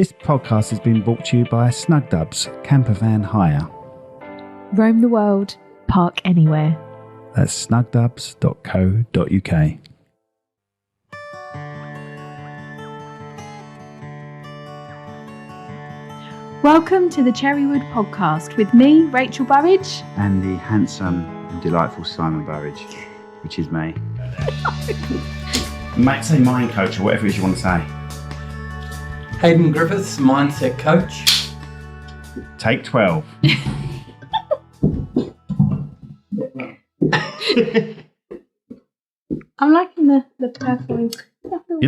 This podcast has been brought to you by Snugdubs Camper Van Hire. Roam the world, park anywhere. That's snugdubs.co.uk. Welcome to the Cherrywood Podcast with me, Rachel Burridge. And the handsome and delightful Simon Burridge, which is me. Mate, say mind coach or whatever it is you want to say. Haydn Griffiths, mindset coach. Take 12. I'm liking the purple. He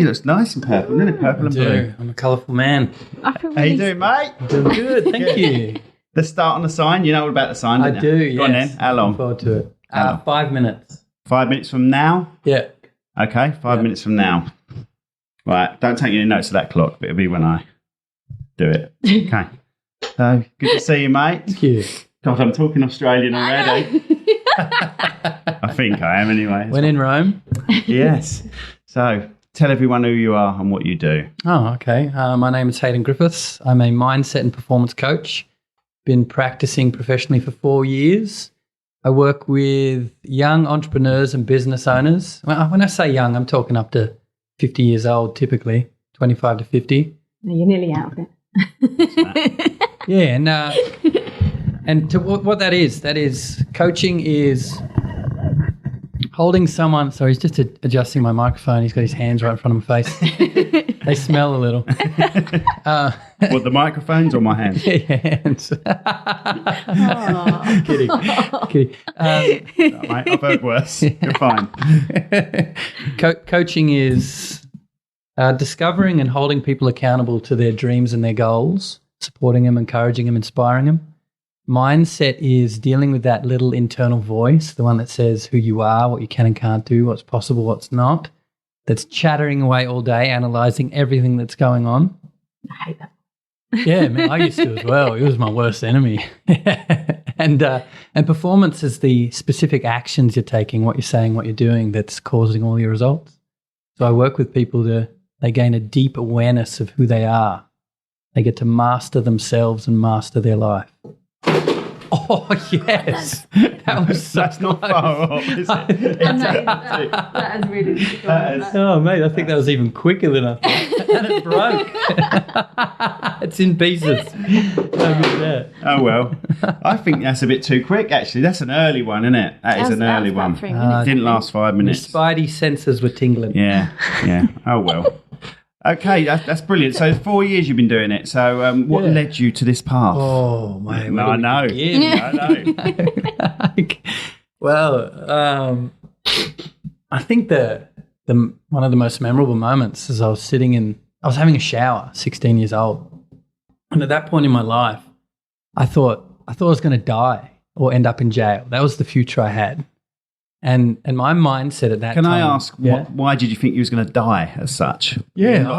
looks nice in purple, isn't it? Purple and blue. I'm a colourful man. I feel How you doing, mate? Doing good, thank you. Let's start on the sign. You know all about the sign, don't I you? do, yes. Go on then. How long? Looking forward to it. How long? 5 minutes. 5 minutes from now? Yeah. Okay, 5 minutes from now. Right, don't take any notes of that clock, but it'll be when I do it. Okay. So, good to see you, mate. Thank you. God, I'm talking Australian already. I think I am anyway. When in Rome. Yes. So, tell everyone who you are and what you do. Oh, okay. My name is Haydn Griffiths. I'm a mindset and performance coach. Been practicing professionally for 4 years. I work with young entrepreneurs and business owners. Well, when I say young, I'm talking up to 50 years old, typically, 25 to 50. You're nearly out of it. Yeah, and to what that is coaching is holding someone. Sorry, he's just adjusting my microphone. He's got his hands right in front of my face. They smell a little. What, the microphones or my hands? Yeah, hands. Kidding. No, mate, I've heard worse. You're fine. Coaching is discovering and holding people accountable to their dreams and their goals, supporting them, encouraging them, inspiring them. Mindset is dealing with that little internal voice, the one that says who you are, what you can and can't do, what's possible, what's not, that's chattering away all day, analysing everything that's going on. I hate that. Yeah, man, I used to as well. It was my worst enemy. And performance is the specific actions you're taking, what you're saying, what you're doing that's causing all your results. So I work with people they gain a deep awareness of who they are. They get to master themselves and master their life. Oh, yes. That was so That's not far off, is it? That is really difficult. Oh, mate, I think that was even quicker than I thought. And it broke. It's in pieces. Oh, well. I think that's a bit too quick, actually. That's an early one, isn't it? That is an early one. 3 minutes. Didn't last 5 My minutes. spidey senses were tingling. Yeah. Oh, well. Okay, that's brilliant. So 4 years you've been doing it. So what led you to this path? Oh, mate. No, I know. I know. Well, I think the one of the most memorable moments is I was having a shower, 16 years old. And at that point in my life, I thought I was going to die or end up in jail. That was the future I had. And my mindset at that time... Can I ask, why did you think you was going to die as such? Yeah,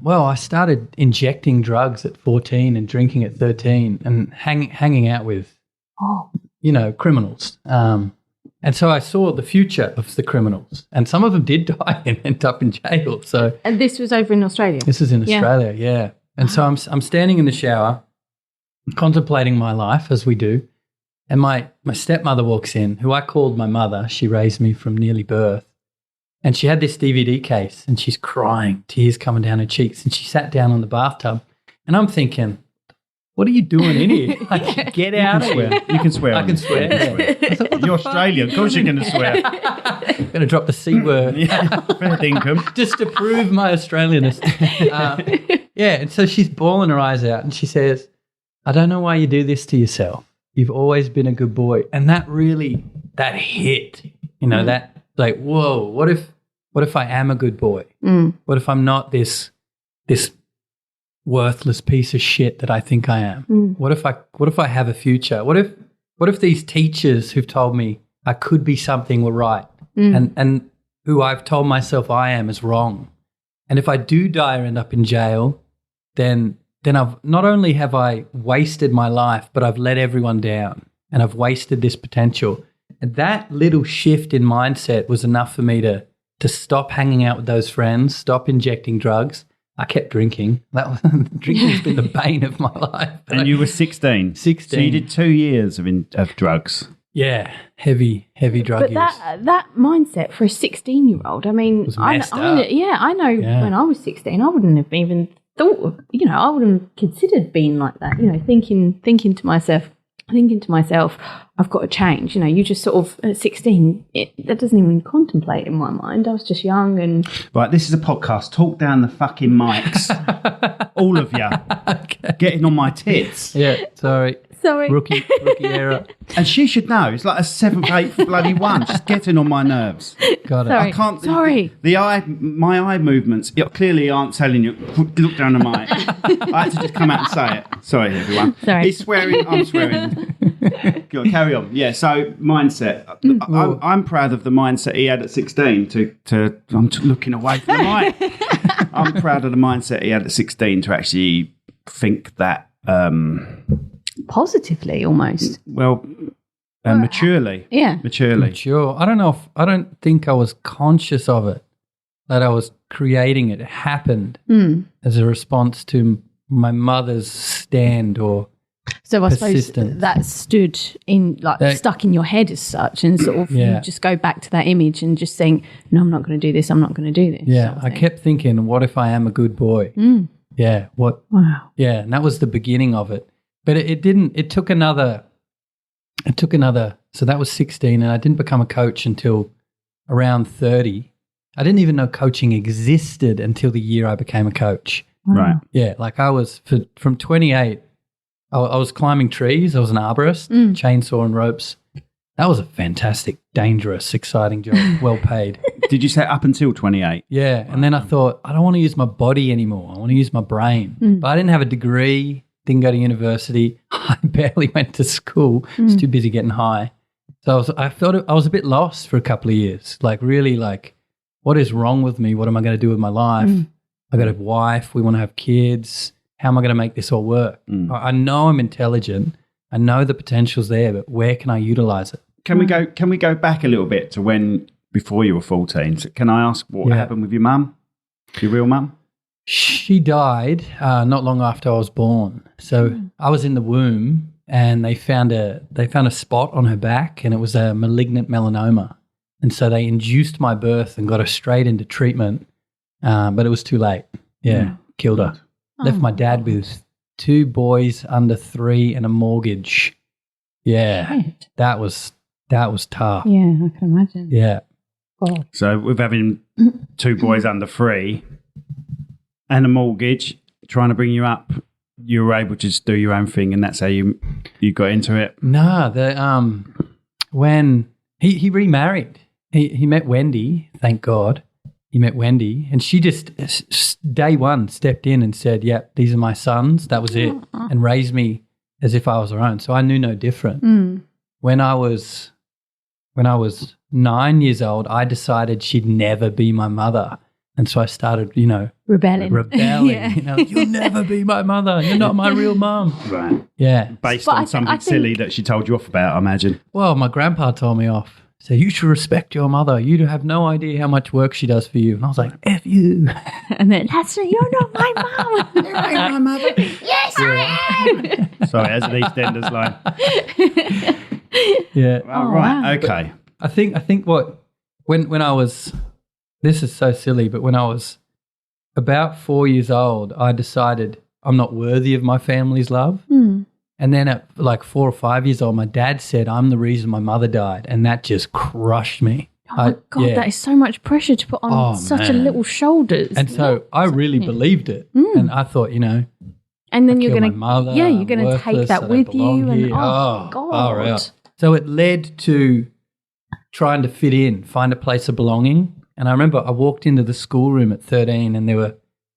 I started injecting drugs at 14 and drinking at 13 and hanging out with, criminals. And so I saw the future of the criminals. And some of them did die and end up in jail. So And this was over in Australia? This is in Australia, yeah. And so I'm standing in the shower, contemplating my life, as we do. And my stepmother walks in, who I called my mother. She raised me from nearly birth. And she had this DVD case and she's crying, tears coming down her cheeks. And she sat down on the bathtub. And I'm thinking, what are you doing in here? Like, get out of here. You can swear. I can swear. I thought, you're Australian. Of course you're going to swear. I'm going to drop the C word. Yeah, fair dinkum. Just to prove my Australianness. And so she's bawling her eyes out and she says, I don't know why you do this to yourself. You've always been a good boy. And that hit, that like, whoa, what if I am a good boy? What if I'm not this worthless piece of shit that I think I am? What if I have a future? What if these teachers who've told me I could be something were right and who I've told myself I am is wrong? And if I do die or end up in jail, then I've not only have I wasted my life, but I've let everyone down and I've wasted this potential. And that little shift in mindset was enough for me to stop hanging out with those friends, stop injecting drugs, I kept drinking. Drinking's been the bane of my life. And you were 16? 16. So you did 2 years of drugs? Yeah, heavy drug But use. that mindset for a 16-year-old, I mean, I know when I was 16, I wouldn't have even thought of, I wouldn't have considered being like that, thinking to myself, I've got to change. You just sort of, at 16, that doesn't even contemplate in my mind. I was just young and... Right, this is a podcast. Talk down the fucking mics. All of you. Okay. Getting on my tits. Yeah, sorry. Rookie error. And she should know. It's like a 7th, 8th bloody one. She's getting on my nerves. Got it. Sorry. I can't... Sorry. My eye movements clearly aren't telling you. Look down the mic. I had to just come out and say it. Sorry, everyone. Sorry. He's swearing. I'm swearing. Go on, carry on. Yeah, so mindset. I'm proud of the mindset he had at 16 I'm looking away from the mic. I'm proud of the mindset he had at 16 to actually think that... positively, almost. Well, maturely. Yeah. Maturely. Mature. I don't think I was conscious of it, that I was creating it. It happened as a response to my mother's stand or So I suppose persistence. that stood in, stuck in your head as such, and sort of you just go back to that image and just think, no, I'm not going to do this, I'm not going to do this. Yeah, sort of I thing. kept thinking, what if I am a good boy? Yeah, what? Wow. Yeah, and that was the beginning of it. But it didn't, it took another, so that was 16, and I didn't become a coach until around 30. I didn't even know coaching existed until the year I became a coach. Wow. Right. Yeah, like I was, from 28, I was climbing trees. I was an arborist, chainsaw and ropes. That was a fantastic, dangerous, exciting job, well paid. Did you say up until 28? Yeah, and then I thought, I don't want to use my body anymore. I want to use my brain. But I didn't have a degree, didn't go to university. I barely went to school. I was too busy getting high. So I thought I was a bit lost for a couple of years, really what is wrong with me? What am I going to do with my life? I got a wife. We want to have kids. How am I going to make this all work? I know I'm intelligent. I know the potential's there, but where can I utilize it? Can we go back a little bit to before you were 14? So can I ask what happened with your mum? Your real mum? She died not long after I was born. So I was in the womb, and they found a spot on her back, and it was a malignant melanoma. And so they induced my birth and got her straight into treatment, but it was too late. Yeah, killed her. Left my dad with 2 boys under 3 and a mortgage. Yeah, Right. that was tough. Yeah, I can imagine. Yeah. God. So with having 2 boys under 3 and a mortgage trying to bring you up, you were able to just do your own thing, and that's how you got into it? No, when he remarried, he met Wendy, thank God. He met Wendy, and she just, day one, stepped in and said, yep, these are my sons. That was it, and raised me as if I was her own. So I knew no different. When I was 9 years old, I decided she'd never be my mother. And so I started, Rebelling. Yeah. You'll never be my mother. You're not my real mum. Right. Yeah. Based But on I something think- silly that she told you off about, I imagine. Well, my grandpa told me off. So you should respect your mother. You have no idea how much work she does for you. And I was like, F you. And then, you're not my mum. You ain't my mother. Yes, I am. Sorry, as an EastEnders line. Yeah. Oh, right, wow. okay. I think when I was, this is so silly, but when I was about 4 years old, I decided I'm not worthy of my family's love. And then at 4 or 5 years old, my dad said, I'm the reason my mother died. And that just crushed me. Oh my God, that is so much pressure to put on such a man. little shoulders. And so I really believed it. And I thought, and then you're kill going my mother, you're I'm going to take worthless, that I with don't belong you. And here. far far out. out. So it led to trying to fit in, find a place of belonging. And I remember I walked into the schoolroom at 13 and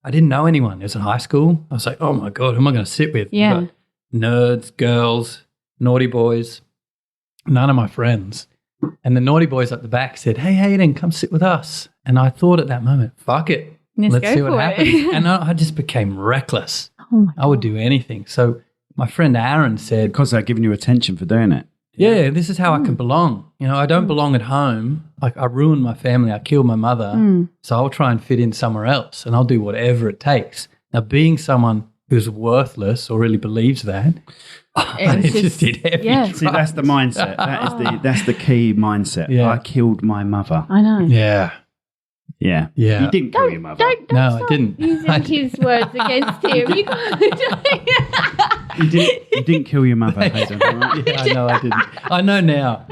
I didn't know anyone. It was in high school. I was like, oh my God, who am I going to sit with? Yeah. But nerds, girls, naughty boys, none of my friends. And the naughty boys at the back said, hey, Haydn, come sit with us. And I thought at that moment, fuck it. Let's see go what for happens. it. And I just became reckless. Oh my I would do anything. So my friend Aaron said, Because they're giving you attention for doing it. Yeah, this is how I can belong. You know, I don't belong at home. Like, I ruined my family. I killed my mother. So I'll try and fit in somewhere else, and I'll do whatever it takes. Now, being someone who's worthless or really believes that, I just did everything. See, that's the mindset. That's the key mindset. Yeah. I killed my mother. I know. Yeah. Yeah. Yeah. You didn't kill your mother. Don't No, I stop didn't. using his words against him. You didn't kill your mother, Haydn. All right? Yeah, I know I didn't. I know now.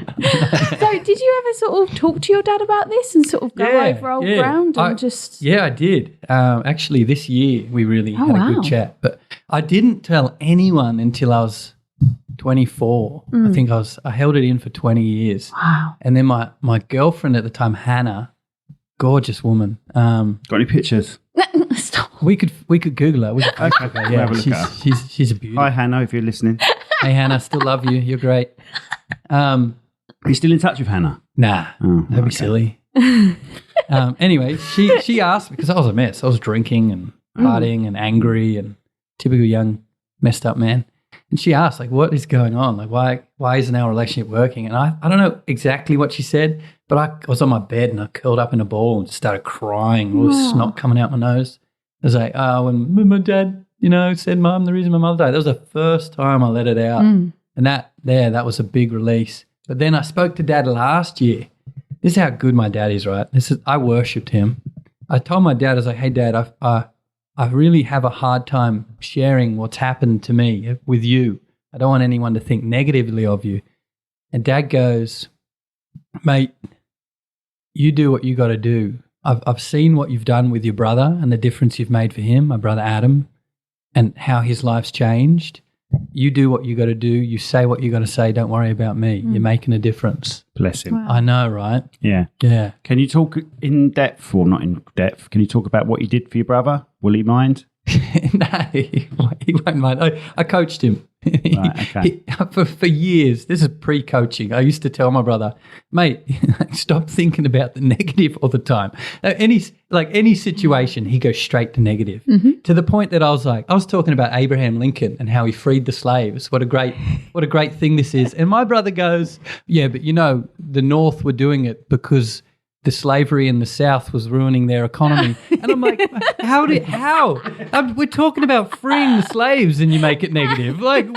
So, did you ever sort of talk to your dad about this and sort of go over old ground and just? Yeah, I did. Actually, this year we really had a good chat. But I didn't tell anyone until I was 24. I think I held it in for 20 years. Wow. And then my girlfriend at the time, Hannah, gorgeous woman. Got any pictures? Stop. We could Google her. Okay, We'll have a look at her. she's a beauty. Hi, Hannah, if you're listening. Hey, Hannah, still love you. You're great. Are you still in touch with Hannah? Nah, don't be silly. Anyway, she asked, because I was a mess. I was drinking and partying and angry and typical young messed up man. And she asked, like, what is going on? Like, why isn't our relationship working? And I don't know exactly what she said, but I was on my bed and I curled up in a ball and just started crying, all this snot coming out my nose. I was like, when my dad, said, Mum, the reason my mother died, that was the first time I let it out. And that was a big release. But then I spoke to Dad last year. This is how good my dad is, right? I worshipped him. I told my dad, I was like, hey, Dad, I really have a hard time sharing what's happened to me with you. I don't want anyone to think negatively of you. And Dad goes, mate, you do what you got to do. I've seen what you've done with your brother and the difference you've made for him, my brother Adam, and how his life's changed. You do what you got to do. You say what you got to say. Don't worry about me. You're making a difference. Bless him. Wow. I know, right? Yeah. Yeah. Can you talk in depth, or not in depth, can you talk about what you did for your brother? Will he mind? No, he won't mind. I coached him. Right, okay. For years. This is pre-coaching. I used to tell my brother, mate, stop thinking about the negative all the time. Any situation, he goes straight to negative. To the point that I was talking about Abraham Lincoln and how he freed the slaves. What a great thing this is. And my brother goes, yeah, but the North were doing it because the slavery in the South was ruining their economy. And I'm like, how? We're talking about freeing the slaves and you make it negative. Like,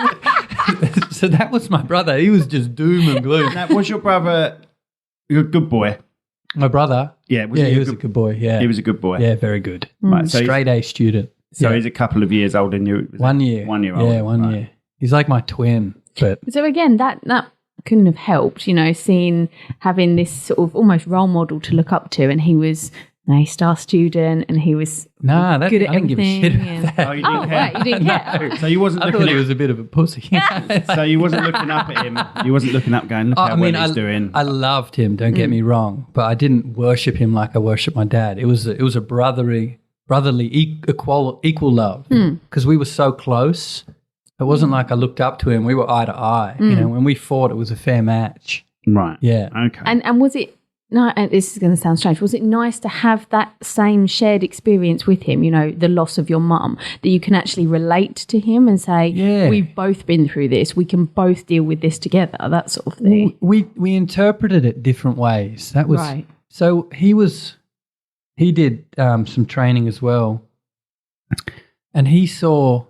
so that was my brother. He was just doom and gloom. Now, was your brother a good boy? My brother? Yeah. He was a good boy, yeah. He was a good boy? Yeah, very good. Right, so straight A student. So he's a couple of years older than you? 1 year. 1 year old. Yeah, 1 year. He's like my twin. But So again, that couldn't have helped, having this sort of almost role model to look up to, and he was an A-star student, and he was good at I didn't give a shit everything. about that. Oh, you didn't care? Right, you didn't care. So you wasn't I looking thought at he was a bit of a pussy. So you wasn't looking up at him. You wasn't looking up going, look how well he's doing. I loved him, don't get me wrong, but I didn't worship him like I worship my dad. It was a brotherly equal love, because we were so close. It wasn't like I looked up to him. We were eye to eye. When we fought, it was a fair match. Right. Yeah. Okay. And was it, no, and this is going to sound strange, was it nice to have that same shared experience with him, the loss of your mum, that you can actually relate to him and say, we've both been through this, we can both deal with this together, that sort of thing? We interpreted it different ways. That was right. So he did some training as well, and he saw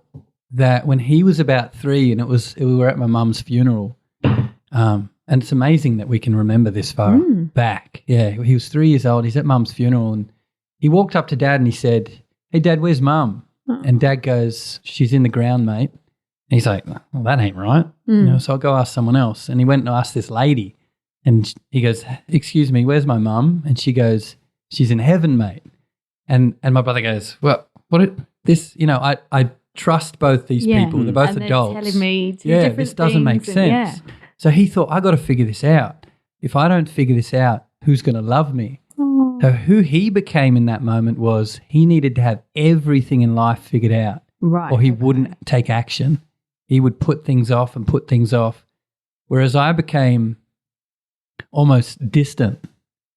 that when he was about 3, and we were at my mum's funeral, and it's amazing that we can remember this far back. Yeah, he was 3 years old. He's at Mum's funeral, and he walked up to Dad and he said, "Hey, Dad, where's Mum?" And Dad goes, "She's in the ground, mate." And he's like, "Well, that ain't right." So I'll go ask someone else. And he went and asked this lady, and he goes, "Excuse me, where's my mum?" And she goes, "She's in heaven, mate." And my brother goes, "Well, I trust both these people. They're both and adults. They're telling me different this doesn't make things sense." So he thought, I got to figure this out. If I don't figure this out, who's going to love me? So who he became in that moment was he needed to have everything in life figured out, right, or he wouldn't take action. He would put things off and put things off. Whereas I became almost distant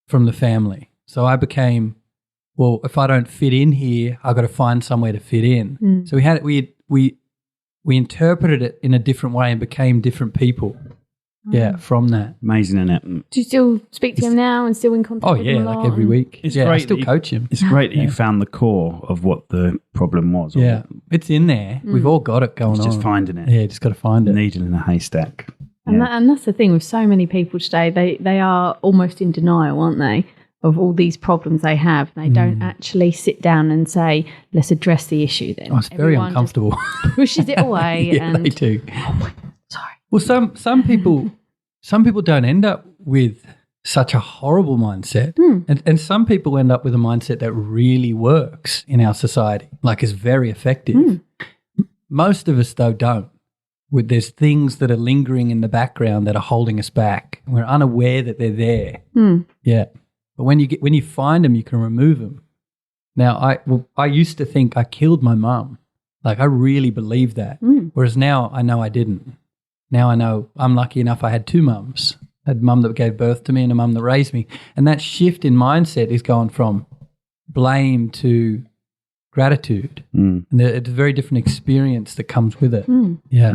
from the family. So I became, well, if I don't fit in here, I've got to find somewhere to fit in. So we interpreted it in a different way and became different people. Yeah, from that. Amazing, isn't it? Do you still speak to him now and still in contact with him a lot? Like every week. It's I great still coach him. It's great that you found the core of what the problem was. Yeah, it's in there. We've all got it going on. Just finding it. Yeah, just got to find it. Needle in a haystack. And that's the thing with so many people today. They are almost in denial, aren't they, of all these problems they have. They don't actually sit down and say, let's address the issue then. Oh, it's very uncomfortable. Just pushes it away. Yeah, and they do. Oh my, sorry. Well, some people don't end up with such a horrible mindset, and some people end up with a mindset that really works in our society, like is very effective. Most of us, though, don't. There's things that are lingering in the background that are holding us back. We're unaware that they're there. Yeah, but when you find them, you can remove them. Now, I used to think I killed my mum. Like, I really believed that. Whereas now I know I didn't. Now I know I'm lucky enough I had two mums. I had a mum that gave birth to me and a mum that raised me. And that shift in mindset is going from blame to gratitude. And it's a very different experience that comes with it. Yeah.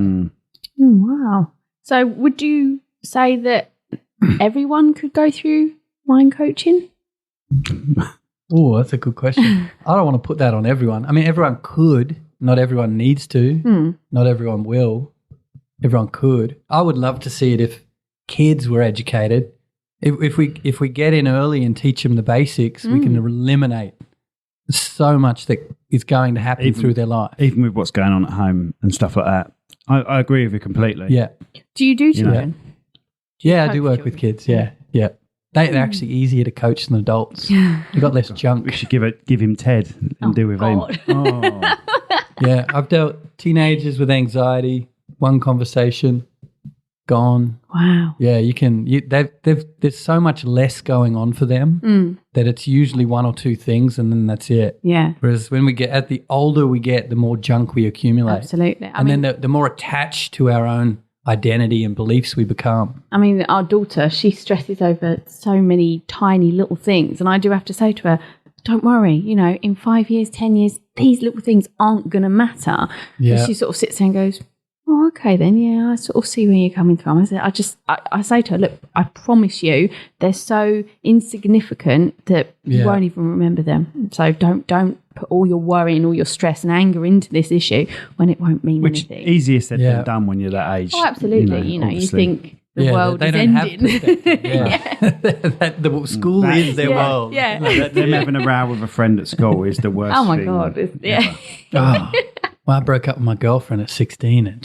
Wow. So would you say that everyone could go through mind coaching? Oh, that's a good question. I don't want to put that on everyone. I mean, everyone could. Not everyone needs to. Not everyone will. Everyone could. I would love to see it if kids were educated. If we get in early and teach them the basics, we can eliminate so much that is going to happen through their life. Even with what's going on at home and stuff like that. I agree with you completely. Yeah. Do you do children? Yeah, I do work with kids. Yeah. They're actually easier to coach than adults. You've got less junk. We should give him Ted and deal with him. Oh. Yeah, I've dealt teenagers with anxiety. One conversation, gone. Wow. Yeah, there's so much less going on for them that it's usually one or two things and then that's it. Yeah. Whereas when the older we get, the more junk we accumulate. Absolutely. Then the more attached to our own identity and beliefs we become. I mean, our daughter, she stresses over so many tiny little things. And I do have to say to her, don't worry, in 5 years, 10 years, these little things aren't going to matter. Yeah. And she sort of sits there and goes, oh, okay then, yeah, I sort of see where you're coming from. I say to her, look, I promise you, they're so insignificant that you won't even remember them. So don't put all your worry and all your stress and anger into this issue when it won't mean anything. Which easier said than done when you're that age. Oh, absolutely. You think the world is ending. The school is their world. Yeah. Them having a row with a friend at school is the worst thing. Oh, my God. Yeah. Well, I broke up with my girlfriend at 16 and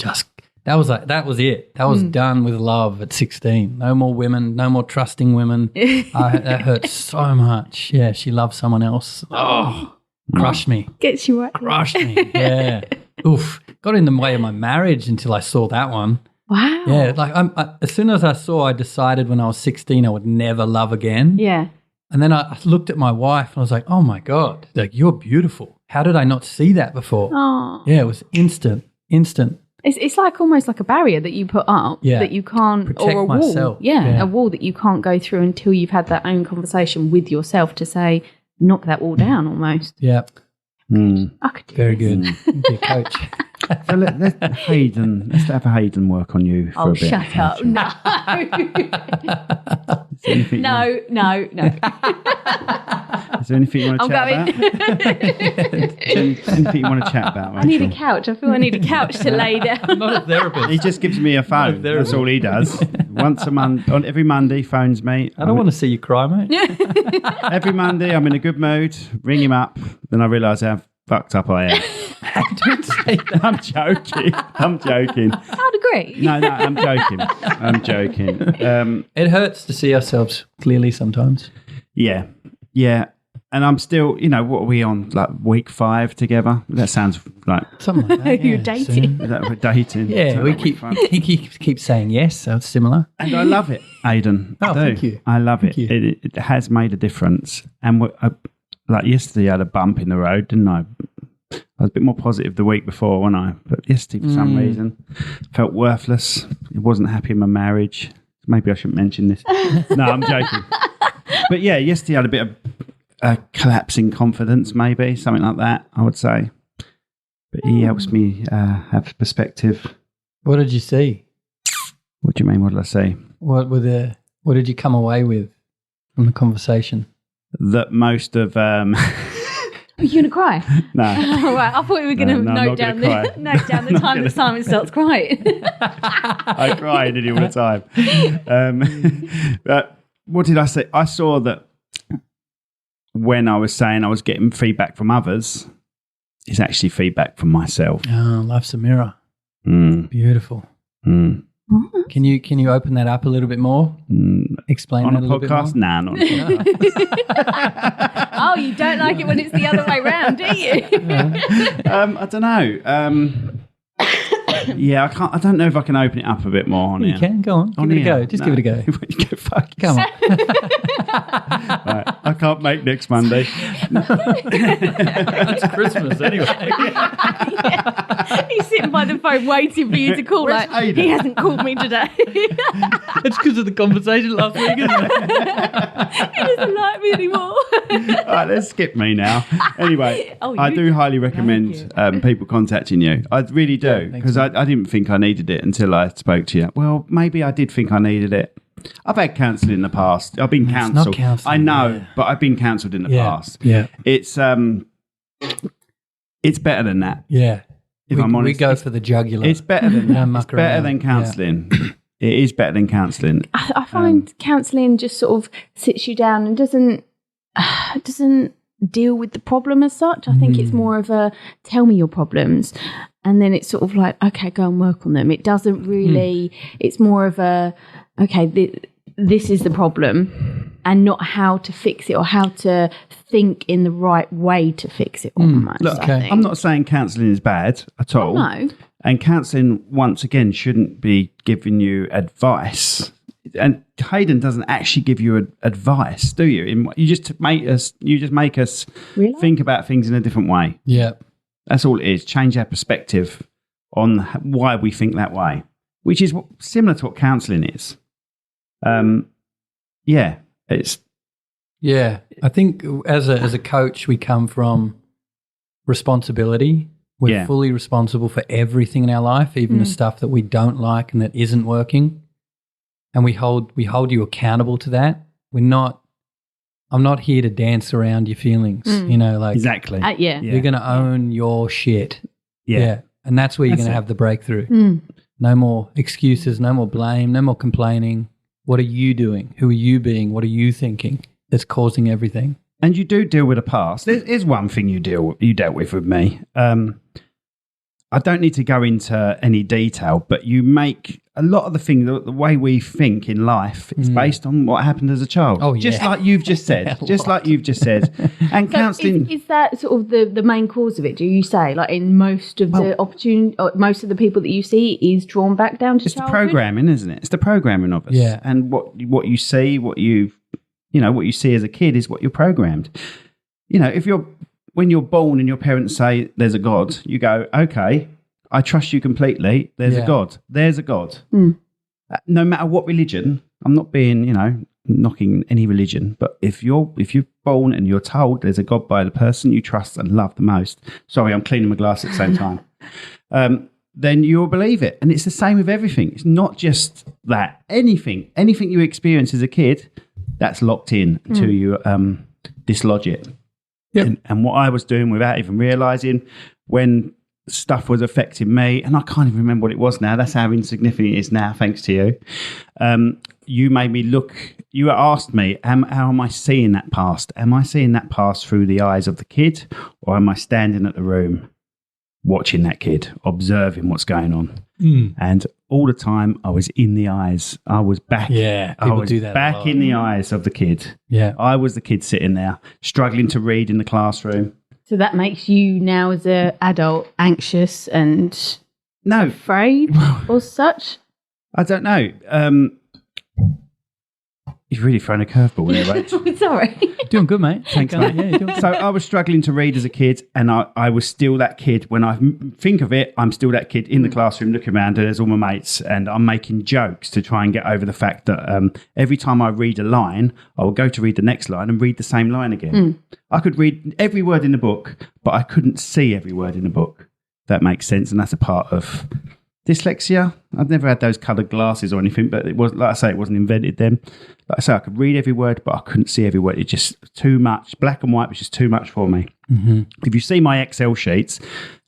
that was it. That was done with love at 16. No more women, no more trusting women. That hurt so much. Yeah, she loved someone else. Oh, crushed me. Gets you right. Crushed me. Yeah. Oof. Got in the way of my marriage until I saw that one. Wow. Yeah, like as soon as I decided when I was 16 I would never love again. Yeah. And then I looked at my wife and I was like, oh my God, like you're beautiful. How did I not see that before? Oh. Yeah, it was instant. It's like almost like a barrier that you put up that you can't, protect or a myself. wall. Yeah, a wall that you can't go through until you've had that own conversation with yourself to say, knock that wall down almost. Yeah. I could do Very this. good. Be a coach. So let's have a Hayden work on you for a bit. Shut up. No. No. Is there anything you want to chat about? Anything you want to chat about, Rachel? I need a couch. I feel I need a couch to lay down. I'm not a therapist. He just gives me a phone. That's all he does. Once a month, on every Monday, phones me. I don't want to see you cry, mate. Every Monday, I'm in a good mood. Ring him up. Then I realise how fucked up I am. Don't say that. I'm joking. I'd agree. No, I'm joking. It hurts to see ourselves clearly sometimes. Yeah. And I'm still, what are we on? Like week 5 together? That sounds like something like that. You're dating. We're dating. Yeah, he keeps saying yes, so it's similar. And I love it, Aidan. Oh, thank you. I love it. It has made a difference. And like yesterday, I had a bump in the road, didn't I? I was a bit more positive the week before, wasn't I? But yesterday, for some reason, felt worthless. I wasn't happy in my marriage. Maybe I shouldn't mention this. No, I'm joking. But yeah, yesterday I had a bit of collapsing confidence, maybe, something like that, I would say. But he helps me have perspective. What did you see? What do you mean? What did I say? What did you come away with from the conversation? That most of... Are you going to cry? No. Oh, right. I thought we were going to note down the time that Simon starts crying. I cry nearly all the time. But what did I say? I saw that when I was saying I was getting feedback from others, it's actually feedback from myself. Oh, life's a mirror. Beautiful. Can you open that up a little bit more? Explain on that a little podcast? bit more? Nah, not on a podcast. Oh, you don't like it when it's the other way round, do you? I don't know. Yeah, I don't know if I can open it up a bit more on You here. can, go on. Give it a go. Just give it a go. Go fuck. Come on. Right, I can't make next Monday. That's Christmas anyway. He's sitting by the phone waiting for you to call. Where's Like, Haydn? he hasn't called me today. It's because of the conversation last week, isn't it? He doesn't like me anymore. All right, let's skip me now. Anyway, I do highly recommend people contacting you. I really do, because I didn't think I needed it until I spoke to you. Well, maybe I did think I needed it. I've had counselling in the past. I've been counselled. I know, but I've been counselled in the past. Yeah. It's better than that. Yeah. If I'm honest, we go for the jugular. It's better than that. muck It's better around. than counselling. It is better than counselling. I find counselling just sort of sits you down and doesn't deal with the problem as such. I think it's more of a tell me your problems, and then it's sort of like, okay, go and work on them. It doesn't really. It's more of a okay, this is the problem, and not how to fix it or how to think in the right way to fix it. Almost. Look, I think. I'm not saying counselling is bad at all. No. And counselling, once again, shouldn't be giving you advice. And Haydn doesn't actually give you advice, do you? You just make us Really? think about things in a different way. Yeah. That's all it is. Change our perspective on why we think that way, which is similar to what counselling is. Yeah, it's. Yeah, I think as a coach, we come from responsibility. We're fully responsible for everything in our life, even the stuff that we don't like and that isn't working. And we hold you accountable to that. I'm not here to dance around your feelings. You know, like Exactly. you're going to own your shit. Yeah. And that's where you're going to have the breakthrough. No more excuses, no more blame, no more complaining. What are you doing? Who are you being? What are you thinking that's causing everything? And you do deal with the past. There's one thing you dealt with me. I don't need to go into any detail, but you make a lot of the things, the way we think in life is based on what happened as a child. Oh, yeah. Just like you've just said. And So counselling. is that sort of the main cause of it? Do you say, like, in most of the opportunity, or most of the people that you see, is drawn back down to It's the childhood? programming, isn't it? It's the programming of us. Yeah. And what you see, what you see as a kid is what you're programmed. You know, when you're born and your parents say there's a God, you go, okay, I trust you completely. There's a God. There's a God. No matter what religion, I'm not being, knocking any religion, but if you're born and you're told there's a God by the person you trust and love the most, sorry, I'm cleaning my glass at the same time, then you'll believe it. And it's the same with everything. It's not just that. Anything you experience as a kid, that's locked in until you dislodge it. Yep. And what I was doing without even realising, when stuff was affecting me, and I can't even remember what it was now. That's how insignificant it is now, thanks to you. You made me look, you asked me, how am I seeing that past? Am I seeing that past through the eyes of the kid, or am I standing at the room watching that kid, observing what's going on? And all the time I was in the eyes. I was back. Yeah, I was do that a back lot. in the eyes of the kid. Yeah. I was the kid sitting there, struggling to read in the classroom. So that makes you now, as an adult, anxious and No, afraid or such? I don't know. You've really thrown a curveball there, Rach. Sorry. Doing good, mate. Thanks, Yeah, mate. you're doing good. So I was struggling to read as a kid, and I was still that kid. When I think of it, I'm still that kid in the classroom looking around, and there's all my mates, and I'm making jokes to try and get over the fact that every time I read a line, I will go to read the next line and read the same line again. I could read every word in the book, but I couldn't see every word in the book. If that makes sense, and that's a part of dyslexia. I've never had those coloured glasses or anything, but it was, like I say, it wasn't invented then. Like I say, I could read every word, but I couldn't see every word. It's just too much. Black and white was just too much for me. Mm-hmm. If you see my Excel sheets,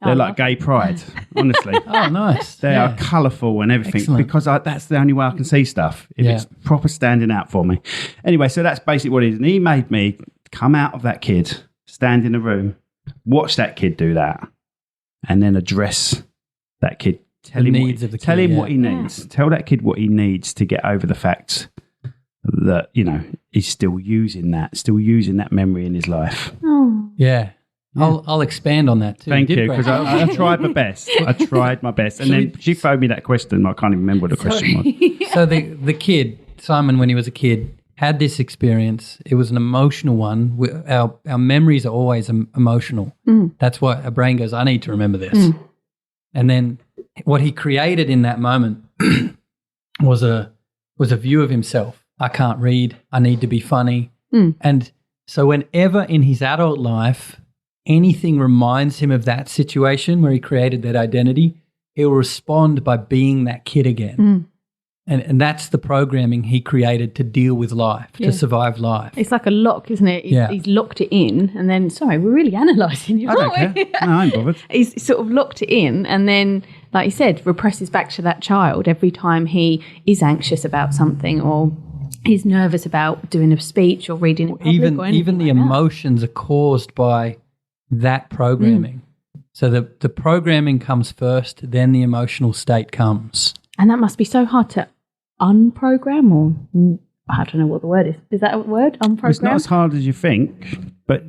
they're like gay pride, honestly. Oh, nice. They are colourful and everything. Excellent. Because that's the only way I can see stuff. If it's proper standing out for me. Anyway, so that's basically what it is. And he made me come out of that kid, stand in a room, watch that kid do that, and then address that kid. Tell him what he needs. Tell that kid what he needs to get over the fact that, you know, he's still using that memory in his life. Oh. Yeah. I'll expand on that too. Thank you, because I tried my best. And then she phoned me that question. I can't even remember what the question was. So the kid, Simon, when he was a kid, had this experience. It was an emotional one. Our memories are always emotional. That's why our brain goes, I need to remember this. And then what he created in that moment was a view of himself. I can't read. I need to be funny. And so whenever in his adult life anything reminds him of that situation where he created that identity, he'll respond by being that kid again. And that's the programming he created to deal with life, to survive life. It's like a lock, isn't it? He's locked it in, and then, sorry, we're really analysing you, aren't we? No, I ain't bothered. He's sort of locked it in, and then, like you said, represses back to that child every time he is anxious about something or he's nervous about doing a speech or reading in public or anything even the like emotions are caused by that programming. So the programming comes first, then the emotional state comes. And that must be so hard to unprogram, or I don't know what the word is. Is that a word? Unprogram? It's not as hard as you think, but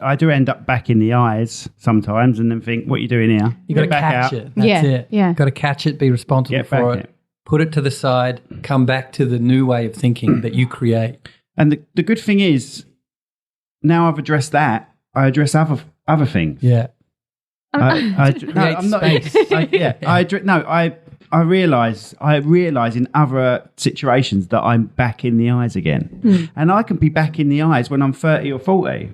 I do end up back in the eyes sometimes and then think, what are you doing here? You got to catch it. That's it. Yeah. Got to catch it, be responsible for it. Put it to the side, come back to the new way of thinking that you create. And the good thing is, now I've addressed that, I address other things. Yeah. I realise in other situations that I'm back in the eyes again. And I can be back in the eyes when I'm 30 or 40.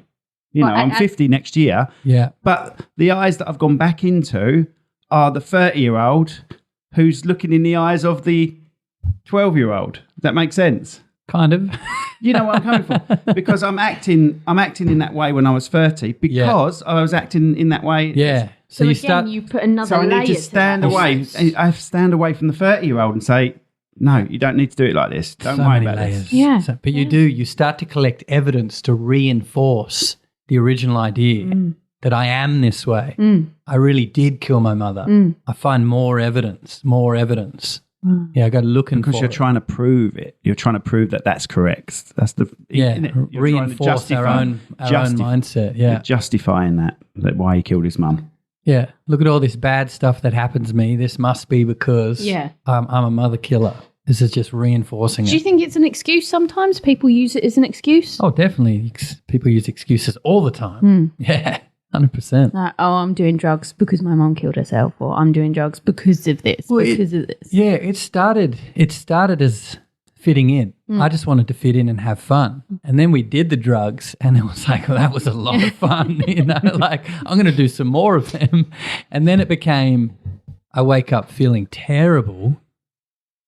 You know, I'm 50 next year. Yeah. But the eyes that I've gone back into are the 30-year-old who's looking in the eyes of the 12-year-old. Does that make sense? Kind of. You know what I'm coming from? Because I'm acting in that way when I was 30 because I was acting in that way. Yeah. So you put another layer. So I need to stand away. I stand away from the 30-year-old and say, no, you don't need to do it like this. Don't worry about this. Yeah. But you do. You start to collect evidence to reinforce the original idea that I am this way. I really did kill my mother. I find more evidence. Yeah, I go looking because for you're trying to prove it. You're trying to prove that that's correct. That's the reinforce our own mindset. Yeah, you're justifying that why he killed his mum. Yeah, look at all this bad stuff that happens to me. This must be because I'm a mother killer. This is just reinforcing it. Do you think it's an excuse sometimes? People use it as an excuse? Oh, definitely. People use excuses all the time. Yeah, 100%. Like, I'm doing drugs because my mum killed herself, or I'm doing drugs because of this, of this. Yeah, it started as fitting in. I just wanted to fit in and have fun. And then we did the drugs and it was like, well, that was a lot of fun. You know, like I'm going to do some more of them. And then it became, I wake up feeling terrible.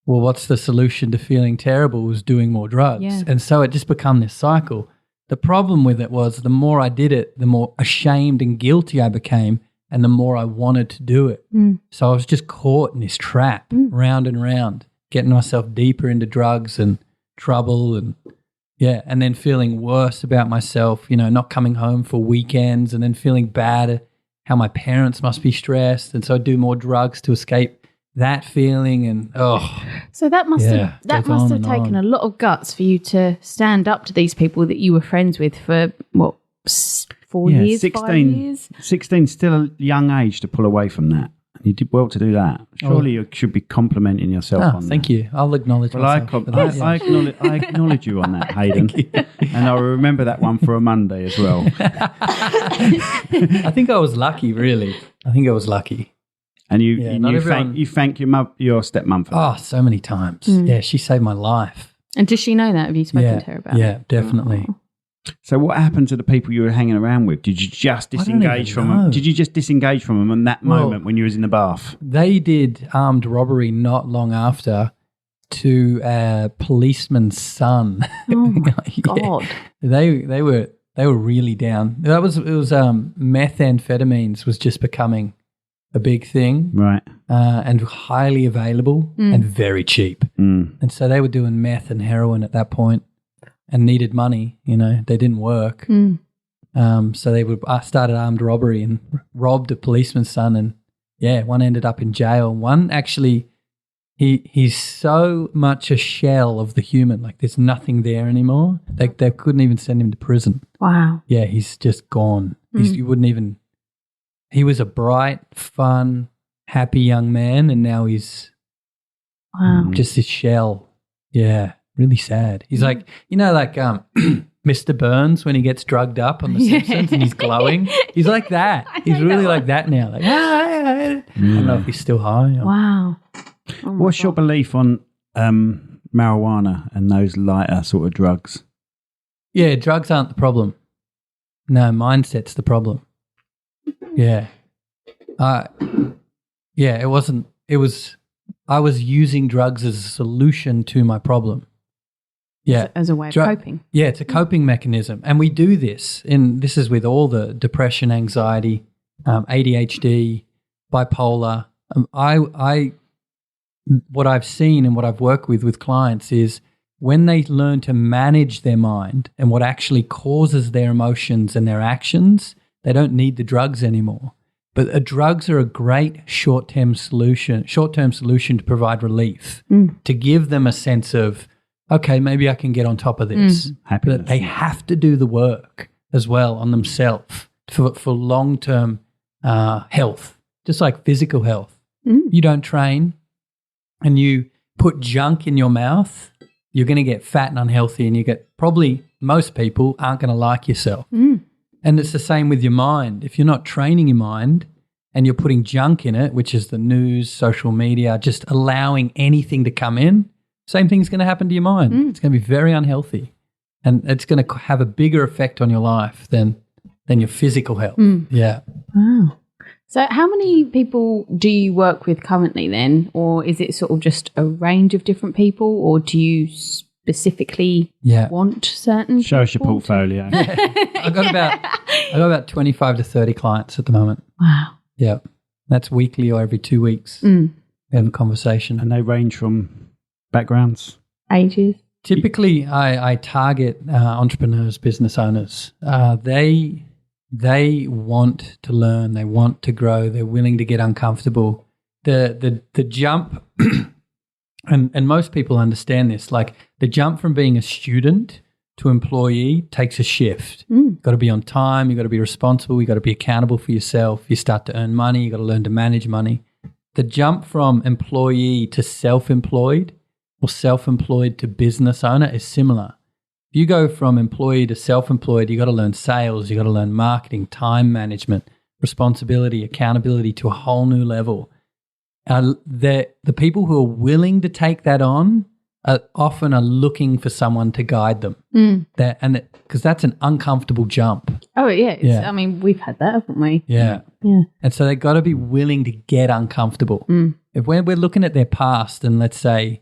Well, what's the solution to feeling terrible was doing more drugs. Yeah. And so it just became this cycle. The problem with it was the more I did it, the more ashamed and guilty I became and the more I wanted to do it. So I was just caught in this trap round and round, getting myself deeper into drugs and trouble and then feeling worse about myself, you know, not coming home for weekends and then feeling bad how my parents must be stressed. And so I do more drugs to escape that feeling and So that must have taken a lot of guts for you to stand up to these people that you were friends with for 4 years, 16, 5 years? 16 still a young age to pull away from that. You did well to do that. Surely you should be complimenting yourself on that. Thank you. I'll acknowledge myself. I acknowledge you on that, Haydn. And I'll remember that one for a Monday as well. I think I was lucky, really. And you thank your stepmom for that. Oh, so many times. Yeah, she saved my life. And does she know that? Have you spoken to her about it? Yeah, definitely. So what happened to the people you were hanging around with? Did you just disengage from them? Did you just disengage from them in that moment when you was in the bath? They did armed robbery not long after to a policeman's son. Oh my God. They were really down. It was methamphetamines was just becoming a big thing. Right. And highly available and very cheap. And so they were doing meth and heroin at that point. And needed money, they didn't work. So they started armed robbery and robbed a policeman's son. And one ended up in jail. One actually, he's so much a shell of the human, like there's nothing there anymore. They couldn't even send him to prison. Wow. Yeah, he's just gone. You wouldn't even. He was a bright, fun, happy young man, and now he's just this shell. Yeah. Really sad. He's like, Mr. Burns when he gets drugged up on The Simpsons and he's glowing. He's like that. He's really like that now. Like, I don't know if he's still high. Wow. What's your belief on marijuana and those lighter sort of drugs? Yeah, drugs aren't the problem. No, mindset's the problem. Yeah. It wasn't. It was. I was using drugs as a solution to my problem. Yeah. As a way of coping. Yeah, it's a coping mechanism. And we do this, and this is with all the depression, anxiety, ADHD, bipolar. What I've seen and what I've worked with clients is when they learn to manage their mind and what actually causes their emotions and their actions, they don't need the drugs anymore. But drugs are a great short-term solution to provide relief, to give them a sense of, okay, maybe I can get on top of this. But they have to do the work as well on themselves for long-term health, just like physical health. You don't train and you put junk in your mouth, you're going to get fat and unhealthy, and most people aren't going to like yourself. And it's the same with your mind. If you're not training your mind and you're putting junk in it, which is the news, social media, just allowing anything to come in, same thing's going to happen to your mind. It's going to be very unhealthy, and it's going to have a bigger effect on your life than your physical health. Yeah. Wow. So how many people do you work with currently then, or is it sort of just a range of different people, or do you specifically want certain Show us your portfolio. I got about 25 to 30 clients at the moment. Wow. Yeah. That's weekly or every 2 weeks. We have a conversation. And they range from backgrounds? Ages? Typically, I target entrepreneurs, business owners. They want to learn. They want to grow. They're willing to get uncomfortable. The jump, and most people understand this, like the jump from being a student to employee takes a shift. You've got to be on time. You've got to be responsible. You've got to be accountable for yourself. You start to earn money. You've got to learn to manage money. The jump from employee to self-employed or self-employed to business owner is similar. If you go from employee to self-employed, you got to learn sales, you got to learn marketing, time management, responsibility, accountability to a whole new level. The people who are willing to take that on are often looking for someone to guide them. Because that's an uncomfortable jump. Oh, yeah. I mean, we've had that, haven't we? Yeah. And so they've got to be willing to get uncomfortable. If we're looking at their past and let's say,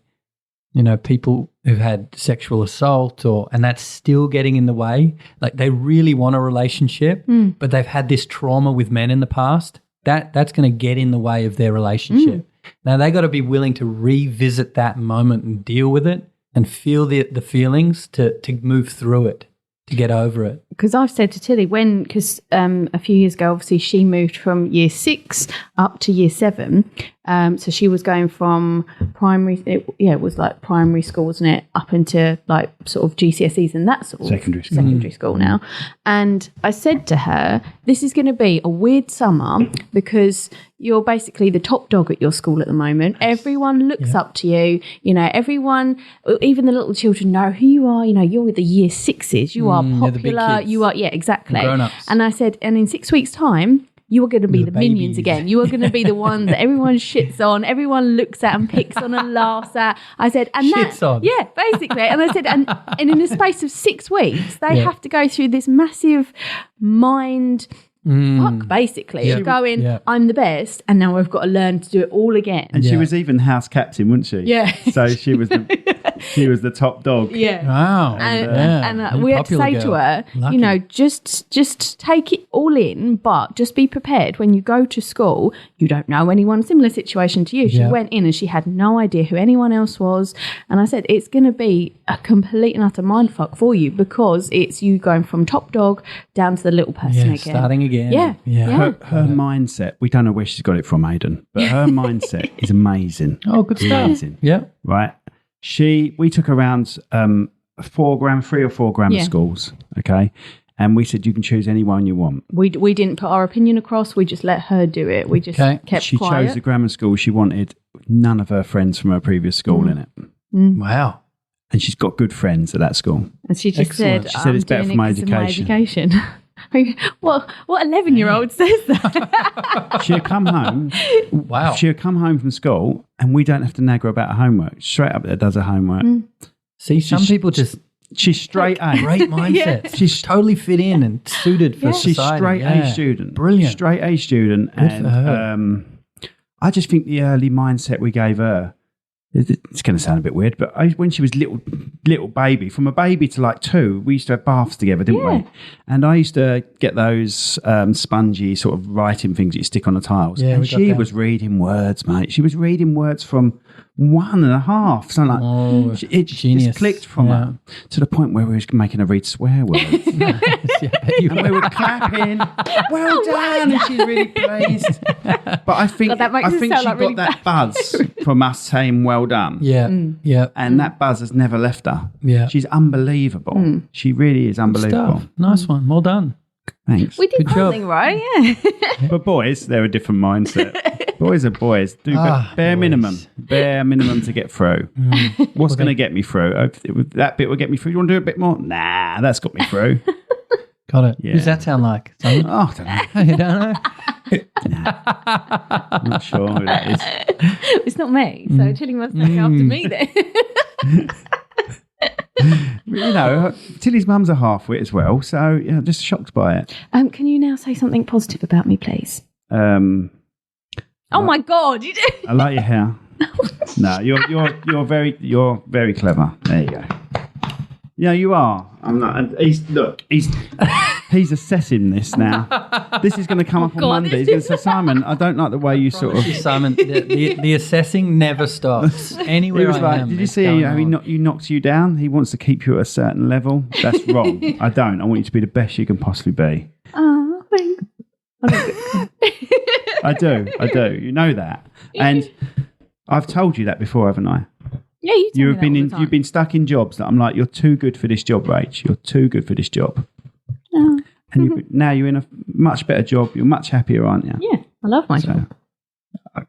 people who've had sexual assault and that's still getting in the way, like they really want a relationship, but they've had this trauma with men in the past, that's going to get in the way of their relationship. Now they got to be willing to revisit that moment and deal with it and feel the feelings to move through it, to get over it. Because I've said to Tilly, because a few years ago, obviously she moved from year 6 up to year 7. So she was going from primary, it was like primary school, wasn't it, up into like sort of GCSEs and that sort of secondary school now. And I said to her, this is going to be a weird summer because you're basically the top dog at your school at the moment. Everyone looks up to you. Everyone, even the little children know who you are. You're the year 6s. You are popular. You are, exactly. Grown-ups. And I said, and in 6 weeks' time, you are going to be The the minions babies. again. You are going to be the ones that everyone shits on, everyone looks at and picks on and laughs at. I said, and Shits on. yeah, basically. And I said, and in the space of 6 weeks, they have to go through this massive mind fuck, basically, of going, I'm the best, and now I've got to learn to do it all again. And she was even house captain, wasn't she? Yeah. So she was the top dog. Yeah. Wow. And we had to say to her, Lucky. you know, just take it all in, but just be prepared when you go to school. You don't know anyone, similar situation to you. She went in and she had no idea who anyone else was. And I said, it's going to be a complete and utter mindfuck for you because it's you going from top dog down to the little person again. Starting again. Yeah. Her mindset, we don't know where she's got it from, Haydn, but her mindset is amazing. Oh, good stuff. Amazing. Yeah. Right. We took her around 3 or 4 grammar schools, okay? And we said, you can choose any one you want. We didn't put our opinion across. We just let her do it. We just kept She quiet. chose the grammar school she wanted. None of her friends from her previous school in it. Wow. And she's got good friends at that school. And she just Excellent. said, She said it's better for my education. What 11-year-old says that? She'll come home. Wow. She'll come home from school and we don't have to nag her about her homework. Straight up there does her homework. See, some people just She's straight A. great mindset. She's totally fit in and suited for She's society. straight A student. Brilliant. Straight A student. Good And for her. I just think the early mindset we gave her, it's going to sound a bit weird, but when she was little baby, from a baby to like 2, we used to have baths together, didn't we? And I used to get those spongy sort of writing things that you stick on the tiles. Yeah, and we got she them. was reading words, mate. She was reading words from 1.5, something like Oh, it genius. just clicked from her to the point where we was making her read swear words. Yeah, I bet you And we were clapping. Well done, and she's really pleased. But I think God, that makes I it think sound she like got really that buzz from us saying well done. Yeah. Yeah. And that buzz has never left her. Yeah. She's unbelievable. She really is unbelievable. Stuff. Nice one. Well done. Thanks. We did Good job. something right, yeah. But boys, they're a different mindset. Boys are boys. Do bare boys. minimum. Bare minimum to get through. What's going to get me through? That bit will get me through. You want to do a bit more? Nah, that's got me through. Got it. Yeah. Who's that sound like? Simon? Oh, I don't know. You don't know? I'm not sure who that is. It's not me, so Tilly must look after me then. You know, Tilly's mum's a half-wit as well, so just shocked by it. Can you now say something positive about me, please? Oh my God, you did. I like your hair. No, you're very clever. There you go. Yeah, you are. I'm not. And he's assessing this now. This is going to come up on Monday. He's going to say, Simon, I don't like the way you sort of. Simon, the assessing never stops. He Anywhere was I like, am. did you it's see going how he on. knocks you down? He wants to keep you at a certain level. That's wrong. I don't. I want you to be the best you can possibly be. Oh, thanks. I do. You know that. And I've told you that before, haven't I? Yeah, you tell me that all the time. You've been stuck in jobs that I'm like, you're too good for this job, Rach. You're too good for this job. Oh. And now you're in a much better job. You're much happier, aren't you? Yeah, I love my job.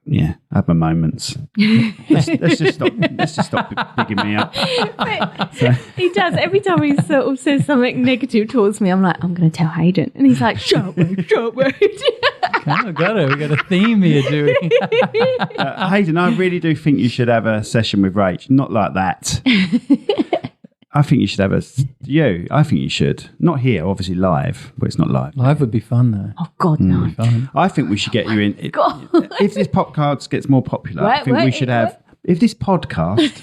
Yeah, I have my moments. let's just stop bigging me up. He does. Every time he sort of says something negative towards me, I'm like, I'm going to tell Haydn. And he's like, shut up. I got it. We got a theme here, Dewey. Haydn, I really do think you should have a session with Rach. Not like that. I think you should have I think you should. Not here, obviously live, but it's not live. Live would be fun, though. Oh, God, no. Fun. I think we should get you in. If this podcast gets more popular, I think we should have. If this podcast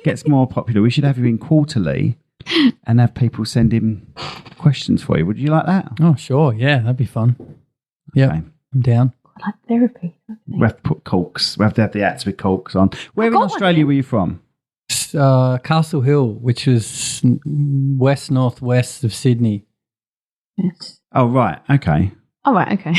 gets more popular, we should have you in quarterly and have people send in questions for you. Would you like that? Oh, sure. Yeah, that'd be fun. Yeah, Okay. I'm down. I like therapy. We have to put corks. We have to have the hats with corks on. Where in got one Australia here. were you from? Castle Hill, which is northwest of Sydney. Yes. Oh, right. Okay. Oh, right, okay.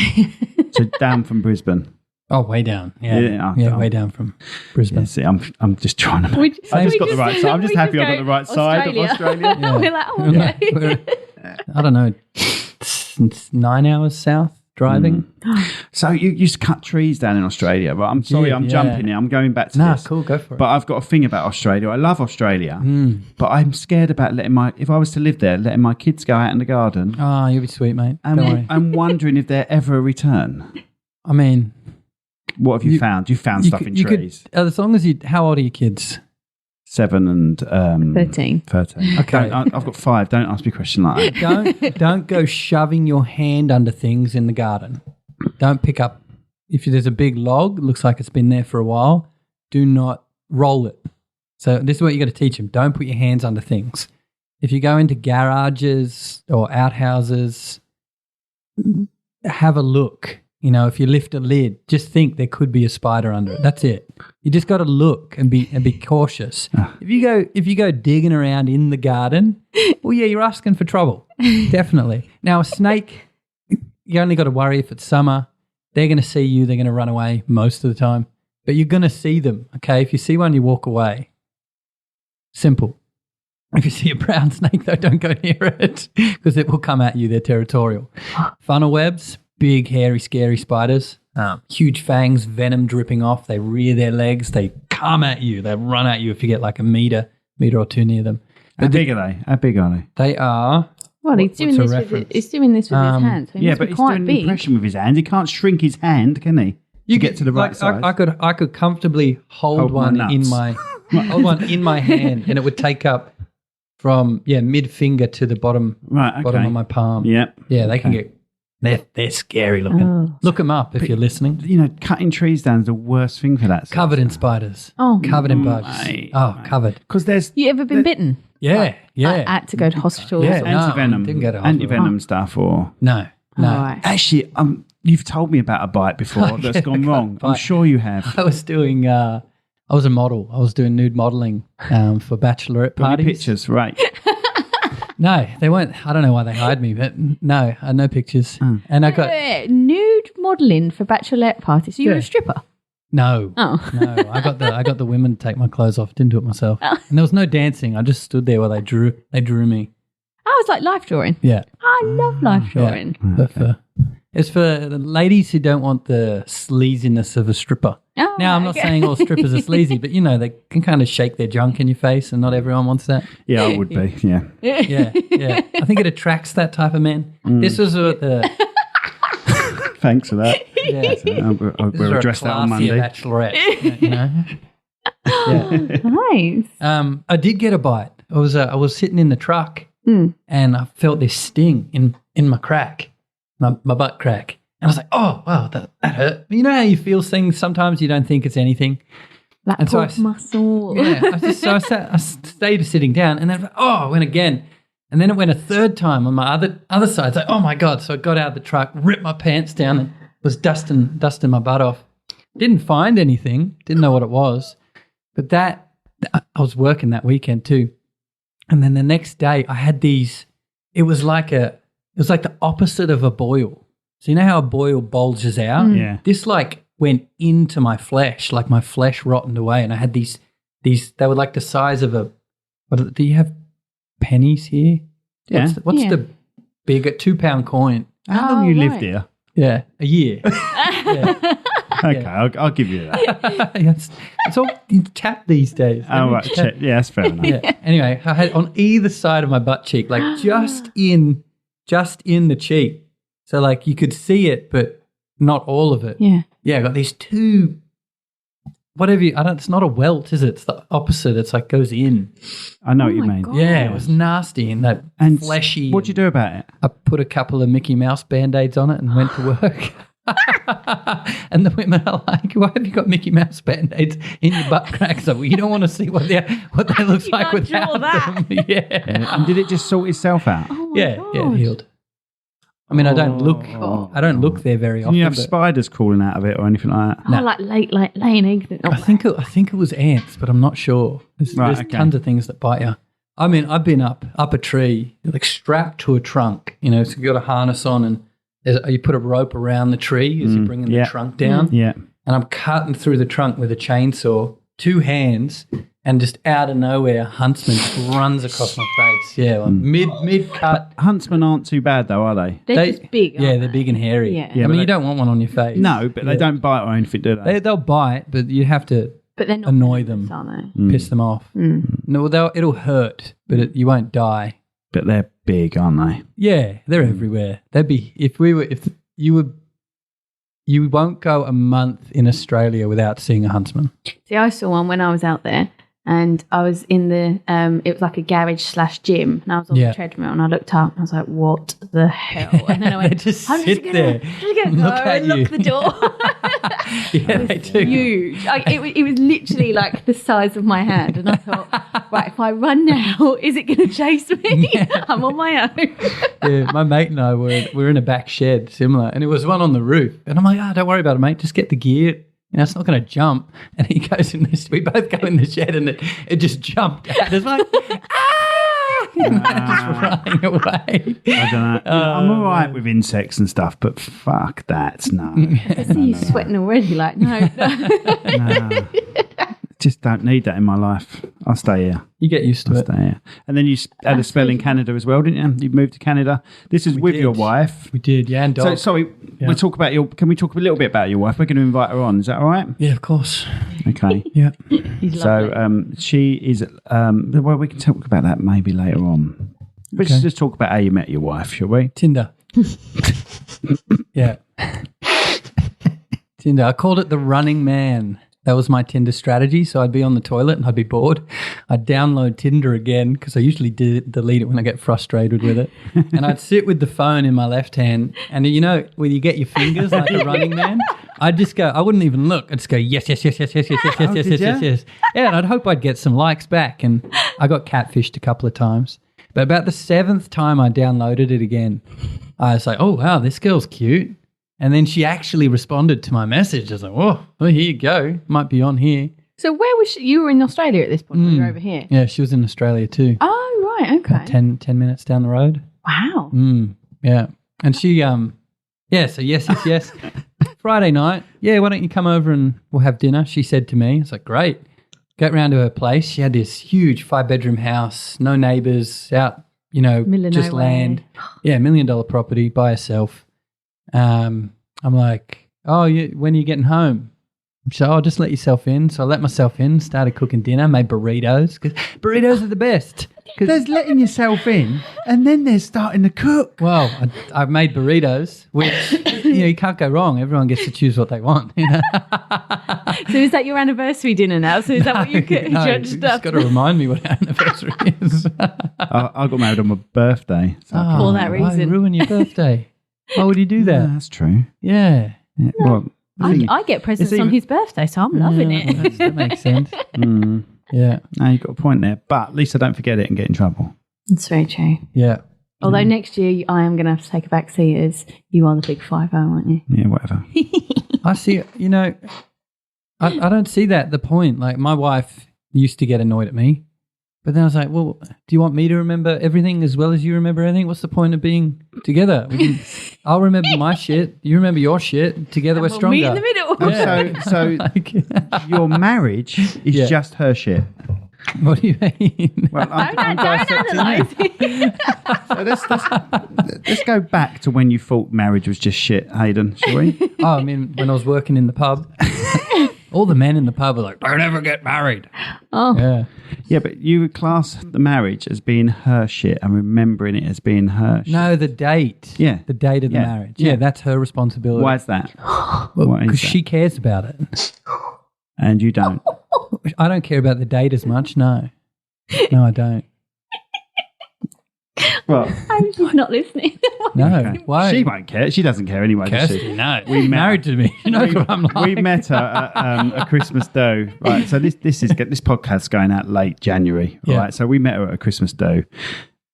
So down from Brisbane. Oh, way down. Yeah, Yeah, way down from Brisbane. Yeah, see, I'm just trying to. We- I just we got the right side. I'm just we happy I got go the right side of Australia. Yeah. We're like, oh, okay. We're, I don't know, it's 9 hours south driving. So you used to cut trees down in Australia. But I'm sorry, I'm jumping here. I'm going back to this. Cool, go for it. But I've got a thing about Australia. I love Australia, but I'm scared about if I was to live there, letting my kids go out in the garden. Oh, you'll be sweet, mate. Don't worry. I'm wondering if there ever a return. I mean, what have you found? You found stuff in trees. As long as how old are your kids? 7 and 13. 13. Okay. I've got 5. Don't ask me a question like that. Don't go shoving your hand under things in the garden. Don't pick up if there's a big log. It looks like it's been there for a while. Do not roll it. So this is what you got to teach them. Don't put your hands under things. If you go into garages or outhouses, have a look. You know, if you lift a lid, just think there could be a spider under it. That's it. You just got to look and be cautious. If you go digging around in the garden, well, yeah, you're asking for trouble. Definitely. Now, a snake, you only got to worry if it's summer. They're going to see you. They're going to run away most of the time. But you're going to see them, okay? If you see one, you walk away. Simple. If you see a brown snake, though, don't go near it because it will come at you. They're territorial. Funnel webs. Big, hairy, scary spiders, huge fangs, venom dripping off. They rear their legs. They come at you. They run at you if you get like a meter or two near them. How big are they? How big are they? They are. Well, he's doing this with his hands. So yeah, but he's doing an impression with his hand. He can't shrink his hand, can he? You get to the right size. I could comfortably hold one in my hand, and it would take up from mid finger to the bottom of my palm. Yeah, they can get. They're scary looking. Oh. Look them up if you're listening. You know, cutting trees down is the worst thing for that. Covered in spiders. Oh, covered in bugs. Mate. Covered. Because there's. You ever been bitten? Yeah. I had to go to hospital. Yeah, anti-venom. Didn't go to hospital. Anti-venom stuff or no. Right. Actually, you've told me about a bite before that's gone wrong. I'm sure you have. I was doing. I was a model. I was doing nude modelling for bachelorette parties. Pictures, right? No, they weren't. I don't know why they hired me, but no, I had no pictures. And I got nude modelling for bachelorette parties. So you were a stripper? No. Oh. No. I got the women to take my clothes off. Didn't do it myself. And there was no dancing. I just stood there while they drew me. I was like life drawing. Yeah. I love life drawing. Yeah. It's for the ladies who don't want the sleaziness of a stripper. Oh, now, I'm not saying all strippers are sleazy, but, you know, they can kind of shake their junk in your face and not everyone wants that. Yeah, I would be, yeah. Yeah. I think it attracts that type of man. This was the... Thanks for that. Yeah. So we'll address that on Monday. Bachelorette, you know? Nice. I did get a bite. I was sitting in the truck and I felt this sting in my crack, my butt crack. And I was like, oh, wow, that hurt. You know how you feel things sometimes you don't think it's anything? That pork muscle. Yeah. I stayed sitting down and then, I went again. And then it went a third time on my other side. It's like, oh, my God. So I got out of the truck, ripped my pants down and was dusting my butt off. Didn't find anything. Didn't know what it was. But I was working that weekend too. And then the next day I had these, it was like the opposite of a boil. So you know how a boil bulges out? Yeah. This like went into my flesh, like my flesh rotted away. And I had these, they were like the size of do you have pennies here? Yeah. What's the bigger 2-pound coin? How long you lived here? Yeah, a year. Yeah. Okay, I'll give you that. It's all tap these days. Oh, right. Yeah, that's fair enough. Yeah. Anyway, I had on either side of my butt cheek, like just in the cheek. So like you could see it, but not all of it. Yeah. Yeah, I got these two, it's not a welt, is it? It's the opposite. It's like goes in. I know what you mean. God. Yeah, it was nasty and that fleshy. What'd you do about it? I put a couple of Mickey Mouse Band-Aids on it and went to work. And the women are like, why have you got Mickey Mouse Band-Aids in your butt cracks? Well, you don't want to see what that looks like without them. Yeah. And did it just sort itself out? Oh Yeah, it healed. I mean, I don't look there very often. Can you have spiders crawling out of it or anything like that? No. Like laying eggs. I think it was ants, but I'm not sure. There's tons of things that bite you. I mean, I've been up a tree, like strapped to a trunk, you know, so you've got a harness on and you put a rope around the tree as you're bringing the trunk down. Yeah. And I'm cutting through the trunk with a chainsaw 2 hands, and just out of nowhere, Huntsman runs across my face. Yeah, like mid cut. Huntsmen aren't too bad though, are they? They're just big. Yeah, they're big and hairy. Yeah. I mean, you don't want one on your face. No, but they don't bite or anything, do they? They'll bite, but you have to But they're not annoy venomous, them, are they? piss them off. No, it'll hurt, but you won't die. But they're big, aren't they? Yeah, they're everywhere. They'd be if you won't go a month in Australia without seeing a huntsman. See, I saw one when I was out there, and I was in the it was like a garage/gym, and I was on the treadmill, and I looked up, and I was like, "What the hell?" And then I went, They just "I'm sit just there, gonna look go at and you." lock the door." Yeah, they do. Huge. It was literally like the size of my hand, and I thought, right, if I run now, is it going to chase me? I'm on my own. Yeah, my mate and I were in a back shed, similar, and it was one on the roof. And I'm like, don't worry about it, mate. Just get the gear. It's not going to jump. And he goes in this. We both go in the shed, and it just jumped out. It's like, and just running away. I don't know. I'm all right with insects and stuff, but fuck that. No. I see you sweating already. Like, no. No. Just don't need that in my life. I'll stay here. You get used to it. Stay here. And then you had a spell in Canada as well, didn't you? You moved to Canada. This is with your wife. We did, yeah, and dog. So, sorry, we'll talk about can we talk a little bit about your wife? We're going to invite her on. Is that all right? Yeah, of course. Okay. Yeah. So, she is, well, we can talk about that maybe later on. Let's just talk about how you met your wife, shall we? Tinder. Yeah. Tinder. I called it the running man. That was my Tinder strategy. So I'd be on the toilet and I'd be bored. I'd download Tinder again because I usually delete it when I get frustrated with it. And I'd sit with the phone in my left hand. And you know, when you get your fingers like a running man, I'd just go, I wouldn't even look. I'd just go, yes, yes, yes, yes, yes, yes, yes, yes, yes, yes, yes, yes. Yeah, and I'd hope I'd get some likes back. And I got catfished a couple of times. But about the 7th time I downloaded it again, I was like, oh, wow, this girl's cute. And then she actually responded to my message. I was like, well, here you go. Might be on here. So where was she? You were in Australia at this point, or you were over here? Yeah, she was in Australia too. Oh, right, okay. About 10 minutes down the road. Wow. Yeah. And she, so yes. Friday night, why don't you come over and we'll have dinner? She said to me, it's like, great. Get round to her place. She had this huge 5-bedroom house, no neighbours, out, just land. Yeah, $1 million property by herself. I'm like, when are you getting home? So just let yourself in. So I let myself in, started cooking dinner, made burritos, because burritos are the best. There's letting yourself in and then there's starting to cook. Well, I've made burritos, which, you can't go wrong. Everyone gets to choose what they want. So is that your anniversary dinner now? So is that what you could judge stuff? You've got to remind me what our anniversary is. I got married on my birthday. So for that reason. Why ruin your birthday? Why would you do that? Yeah, that's true. Yeah. Well, I get presents on his birthday, so I'm loving it. That makes sense. Yeah. No, you've got a point there. But at least I don't forget it and get in trouble. That's very true. Yeah. Although next year I am going to have to take a back seat as you are the big 5-0, aren't you? Yeah, whatever. I see, I don't see the point. Like my wife used to get annoyed at me. But then I was like, well, do you want me to remember everything as well as you remember everything? What's the point of being together? I'll remember my shit. You remember your shit. Together we're stronger. Meet in the middle. So your marriage is just her shit. What do you mean? Well, I'm dissecting it. So let's go back to when you thought marriage was just shit, Haydn, shall we? Oh, I mean, when I was working in the pub. All the men in the pub were like, don't ever get married. Oh. Yeah. Yeah, but you would class the marriage as being her shit and remembering it as being her shit. No, the date. Yeah. The date of the marriage. Yeah, that's her responsibility. Why is that? Because she cares about it. And you don't. I don't care about the date as much, no. No, I don't. Well, she's not listening. No, okay. Why? She won't care. She doesn't care anyway, does she? No. We married to me. She knows what I'm like. We met her at a Christmas do. Right, so this podcast's going out late January. Yeah. Right, so we met her at a Christmas do.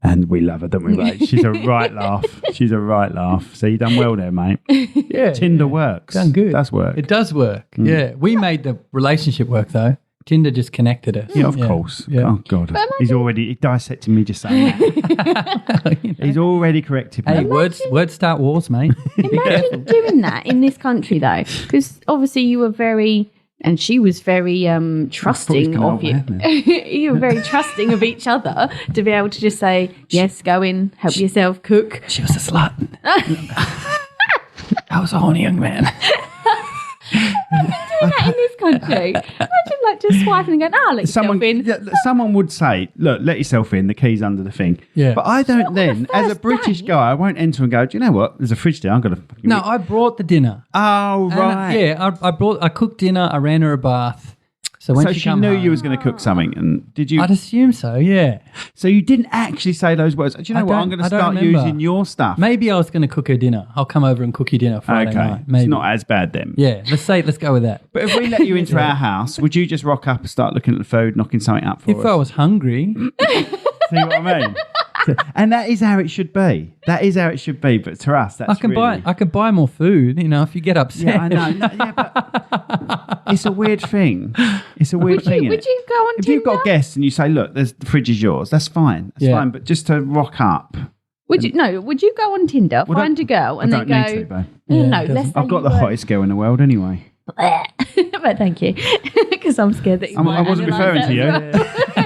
And we love her, don't we, Ray? She's a right laugh. She's a right laugh. So you done well there, mate. Yeah. Tinder works. Done good. It does work. It does work. Yeah. We made the relationship work, though. Tinder just connected us. Yeah, of course. Yeah. Oh, God. He's dissecting me just saying that. He's already corrected me. Hey, words start wars, mate. Imagine doing that in this country, though. Because obviously you were very And she was very trusting of you. You were very trusting of each other to be able to just say, yes, go in, help yourself, cook. She was a slut. I was a horny young man. Doing that in this country. Imagine like just swiping and going, let yourself in. Someone would say, look, let yourself in, the key's under the thing. Yeah. But I don't then, as a British guy, I won't enter and go, do you know what? There's a fridge there. I'm going to fucking... No, I brought the dinner. Oh, right. I cooked dinner. I ran her a bath. So when she knew home, you was going to cook something, and did you? I'd assume so, yeah. So you didn't actually say those words. Do you know what? I'm going to start using your stuff. Maybe I was going to cook her dinner. I'll come over and cook you dinner Friday night. Maybe. It's not as bad then. Yeah, let's go with that. But if we let you into our house, would you just rock up and start looking at the food, knocking something up for us? If I was hungry. See what I mean? And that is how it should be. That is how it should be. But to us, that's I could buy more food, if you get upset. Yeah, I know. No, but it's a weird thing. It's a weird thing. Would you go on if Tinder? You've got guests and you say, look, the fridge is yours, that's fine. That's fine. But just to rock up. Would you go on Tinder, find a girl and then go... I don't need to, babe. Let's say I've got the hottest girl in the world anyway. But thank you. Because I'm scared that you might I wasn't referring to you.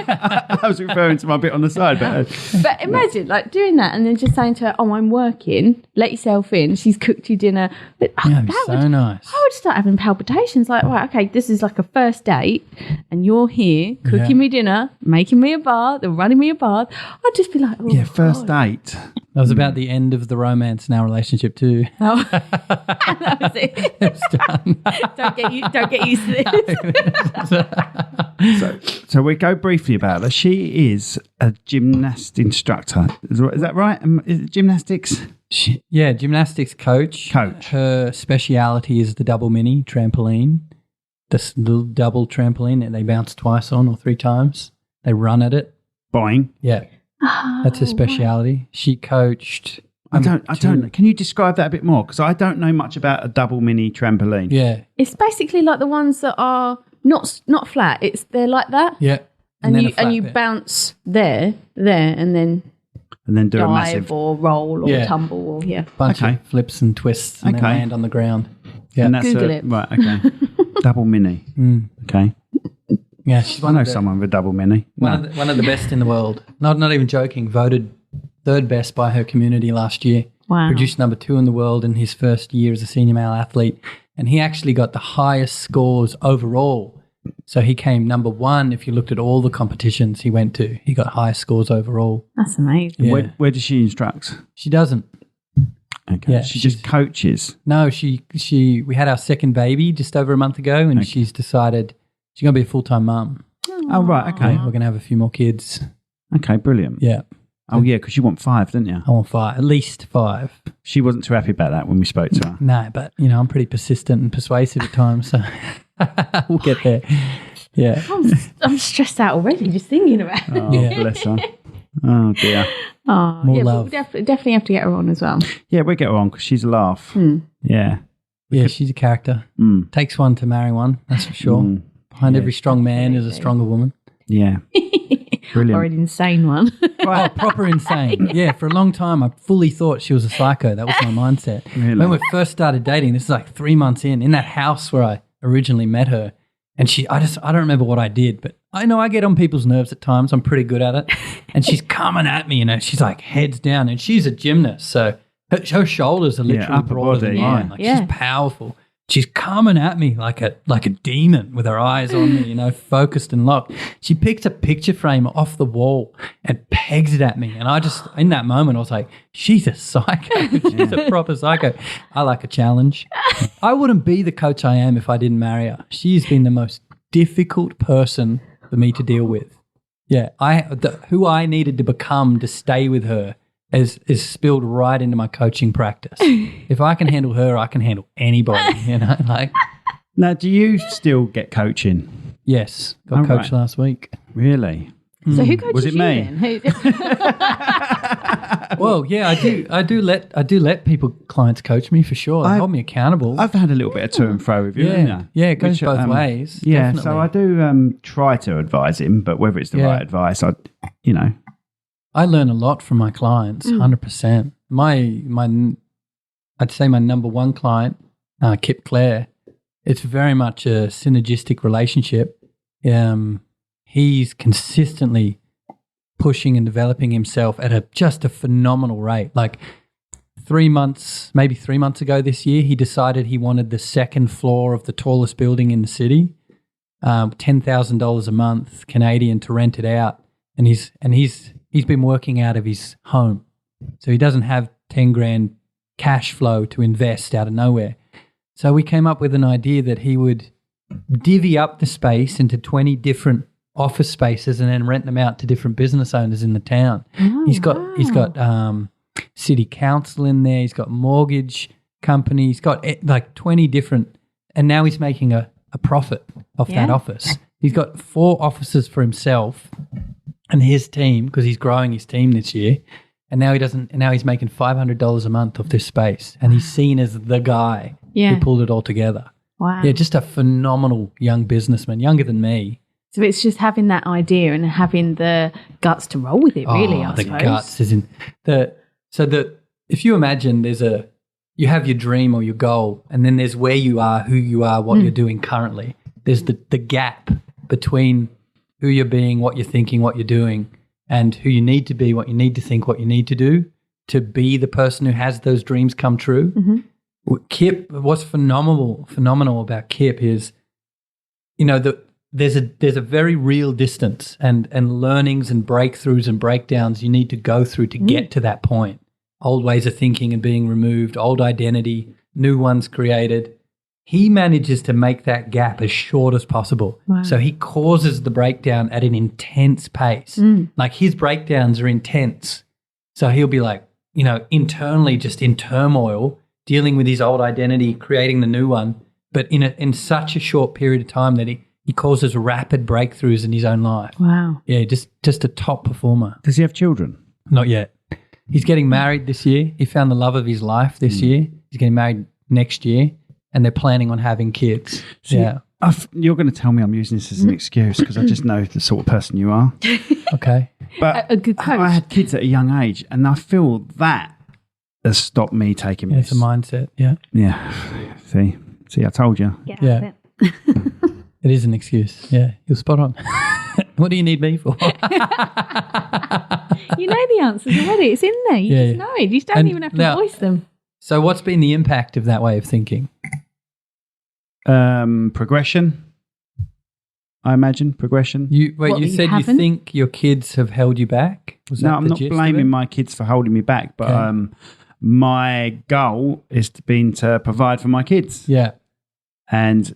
I was referring to my bit on the side. But imagine like doing that and then just saying to her, I'm working, let yourself in. She's cooked you dinner. But that'd be so nice. I would start having palpitations like, right, okay, this is like a first date and you're here cooking me dinner, making me a bath, or running me a bath. I'd just be like, first date. That was about the end of the romance in our relationship too. Oh, that was it. It was done. Don't get used to this. So we go briefly about her. She is a gymnast instructor. Is that right? Is it gymnastics? Gymnastics coach. Her speciality is the double mini trampoline. This little double trampoline that they bounce twice on or 3 times. They run at it. Boing. Yeah. That's her speciality. She coached. I don't. Can you describe that a bit more? Because I don't know much about a double mini trampoline. Yeah. It's basically like the ones that are not flat. They're like that. Yeah. And you bounce there, and then do dive a massive or roll or tumble or bunch of flips and twists and then land on the ground. Yeah. And that's Google it. Right. Okay. Double mini. Okay. Yeah, she's I know someone with a double mini. One of the best in the world. Not even joking. Voted 3rd best by her community last year. Wow. Produced number 2 in the world in his first year as a senior male athlete. And he actually got the highest scores overall. So he came number 1 if you looked at all the competitions he went to. He got highest scores overall. That's amazing. Yeah. Where does she instruct? She doesn't. Okay. Yeah, she just coaches. No, we had our second baby just over a month ago and she's decided she's going to be a full-time mum. Oh, right. Okay. Yeah, we're going to have a few more kids. Okay, brilliant. Yeah. Oh, yeah, because you want 5, didn't you? I want 5, at least 5. She wasn't too happy about that when we spoke to her. No, but, I'm pretty persistent and persuasive at times, so we'll get there. Yeah. I'm stressed out already just thinking about it. Oh, bless her. Oh, dear. Oh, more love. We'll definitely have to get her on as well. Yeah, we'll get her on because she's a laugh. Yeah. Yeah, she's a character. Takes one to marry one, that's for sure. Behind every strong man is a stronger woman. Yeah. Brilliant. Or an insane one. Oh, proper insane. Yeah, for a long time, I fully thought she was a psycho. That was my mindset. Really? When we first started dating, this is like 3 months in that house where I originally met her. And I don't remember what I did, but I know I get on people's nerves at times. I'm pretty good at it. And she's coming at me, she's like heads down. And she's a gymnast, so her shoulders are literally broader than mine. Like she's powerful. She's coming at me like a demon with her eyes on me, focused and locked. She picks a picture frame off the wall and pegs it at me. And I just, in that moment, I was like, she's a psycho. She's a proper psycho. I like a challenge. I wouldn't be the coach I am if I didn't marry her. She's been the most difficult person for me to deal with. Yeah, who I needed to become to stay with her is spilled right into my coaching practice. If I can handle her, I can handle anybody, Now, do you still get coaching? Yes, got coached last week. Really? So who coaches Was it you me? then? Well, yeah, I do let clients coach me for sure. They hold me accountable. I've had a little bit of to and fro with you, haven't I? Yeah, it goes both ways. Yeah, definitely. so I do try to advise him, but whether it's the right advice, I learn a lot from my clients, 100%. I'd say my number 1 client, Kip Clare, it's very much a synergistic relationship. He's consistently pushing and developing himself at just a phenomenal rate. Like 3 months ago this year, he decided he wanted the second floor of the tallest building in the city, $10,000 a month Canadian to rent it out. And he's been working out of his home. So he doesn't have 10 grand cash flow to invest out of nowhere. So we came up with an idea that he would divvy up the space into 20 different office spaces and then rent them out to different business owners in the town. Oh, He's got city council in there. He's got mortgage company. He's got like 20 different, and now he's making a profit off that office. He's got 4 offices for himself and his team, because he's growing his team this year. And now he's making $500 a month off this space, and he's seen as the guy who pulled it all together. Wow. Yeah, just a phenomenal young businessman, younger than me. So it's just having that idea and having the guts to roll with it, really, I suppose. The guts is in if you imagine you have your dream or your goal, and then there's where you are, who you are, what you're doing currently. There's the gap between who you're being, what you're thinking, what you're doing, and who you need to be, what you need to think, what you need to do to be the person who has those dreams come true. Mm-hmm. Kip, what's phenomenal about Kip is, there's a very real distance and learnings and breakthroughs and breakdowns you need to go through to get to that point. Old ways of thinking and being removed, old identity, new ones created. He manages to make that gap as short as possible. Wow. So he causes the breakdown at an intense pace. Like his breakdowns are intense. So he'll be like, internally just in turmoil, dealing with his old identity, creating the new one, but in such a short period of time that he causes rapid breakthroughs in his own life. Wow. Yeah, just a top performer. Does he have children? Not yet. He's getting married this year. He found the love of his life this year. He's getting married next year, and they're planning on having kids. So you're going to tell me I'm using this as an excuse because I just know the sort of person you are. Okay. But a good coach. I had kids at a young age, and I feel that has stopped me taking It's risks. a mindset, yeah. Yeah. See, I told you. Yeah. It is an excuse. Yeah, you're spot on. What do you need me for? You know the answers already. It's in there. You just know it. You don't even have to voice them. So what's been the impact of that way of thinking? Progression. I imagine progression. You said you think your kids have held you back? No, I'm not blaming my kids for holding me back, but my goal is to provide for my kids. Yeah. And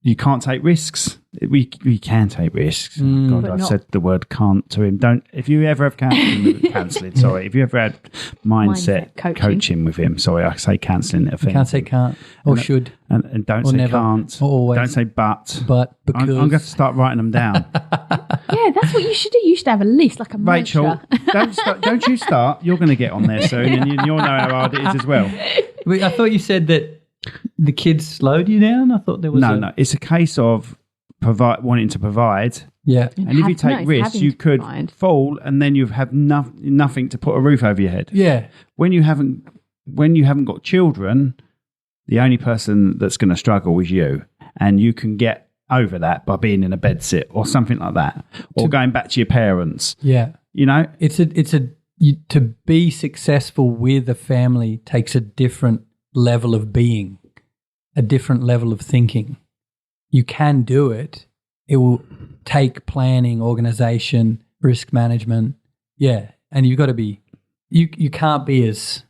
you can't take risks. We can take risks. God, I've said the word "can't" to him. Don't. If you ever have counselling, sorry. If you ever had mindset coaching with him, sorry, I say counselling. You can't say can't or should, and don't say never, can't. Or always. Don't say but. But because I'm going to start writing them down. Yeah, that's what you should do. You should have a list, like a Rachel, mantra. don't you start. You're going to get on there soon, and you'll know how hard it is as well. I thought you said that the kids slowed you down. I thought there was no. It's a case of wanting to provide. Yeah, and if you take risks, you could fall, and then you have nothing to put a roof over your head. Yeah, when you haven't got children, the only person that's going to struggle is you, and you can get over that by being in a bed sit or something like that, or going back to your parents. Yeah, to be successful with a family takes a different level of being, a different level of thinking. You can do it. It will take planning, organization, risk management. Yeah. And you've got to be, you can't be as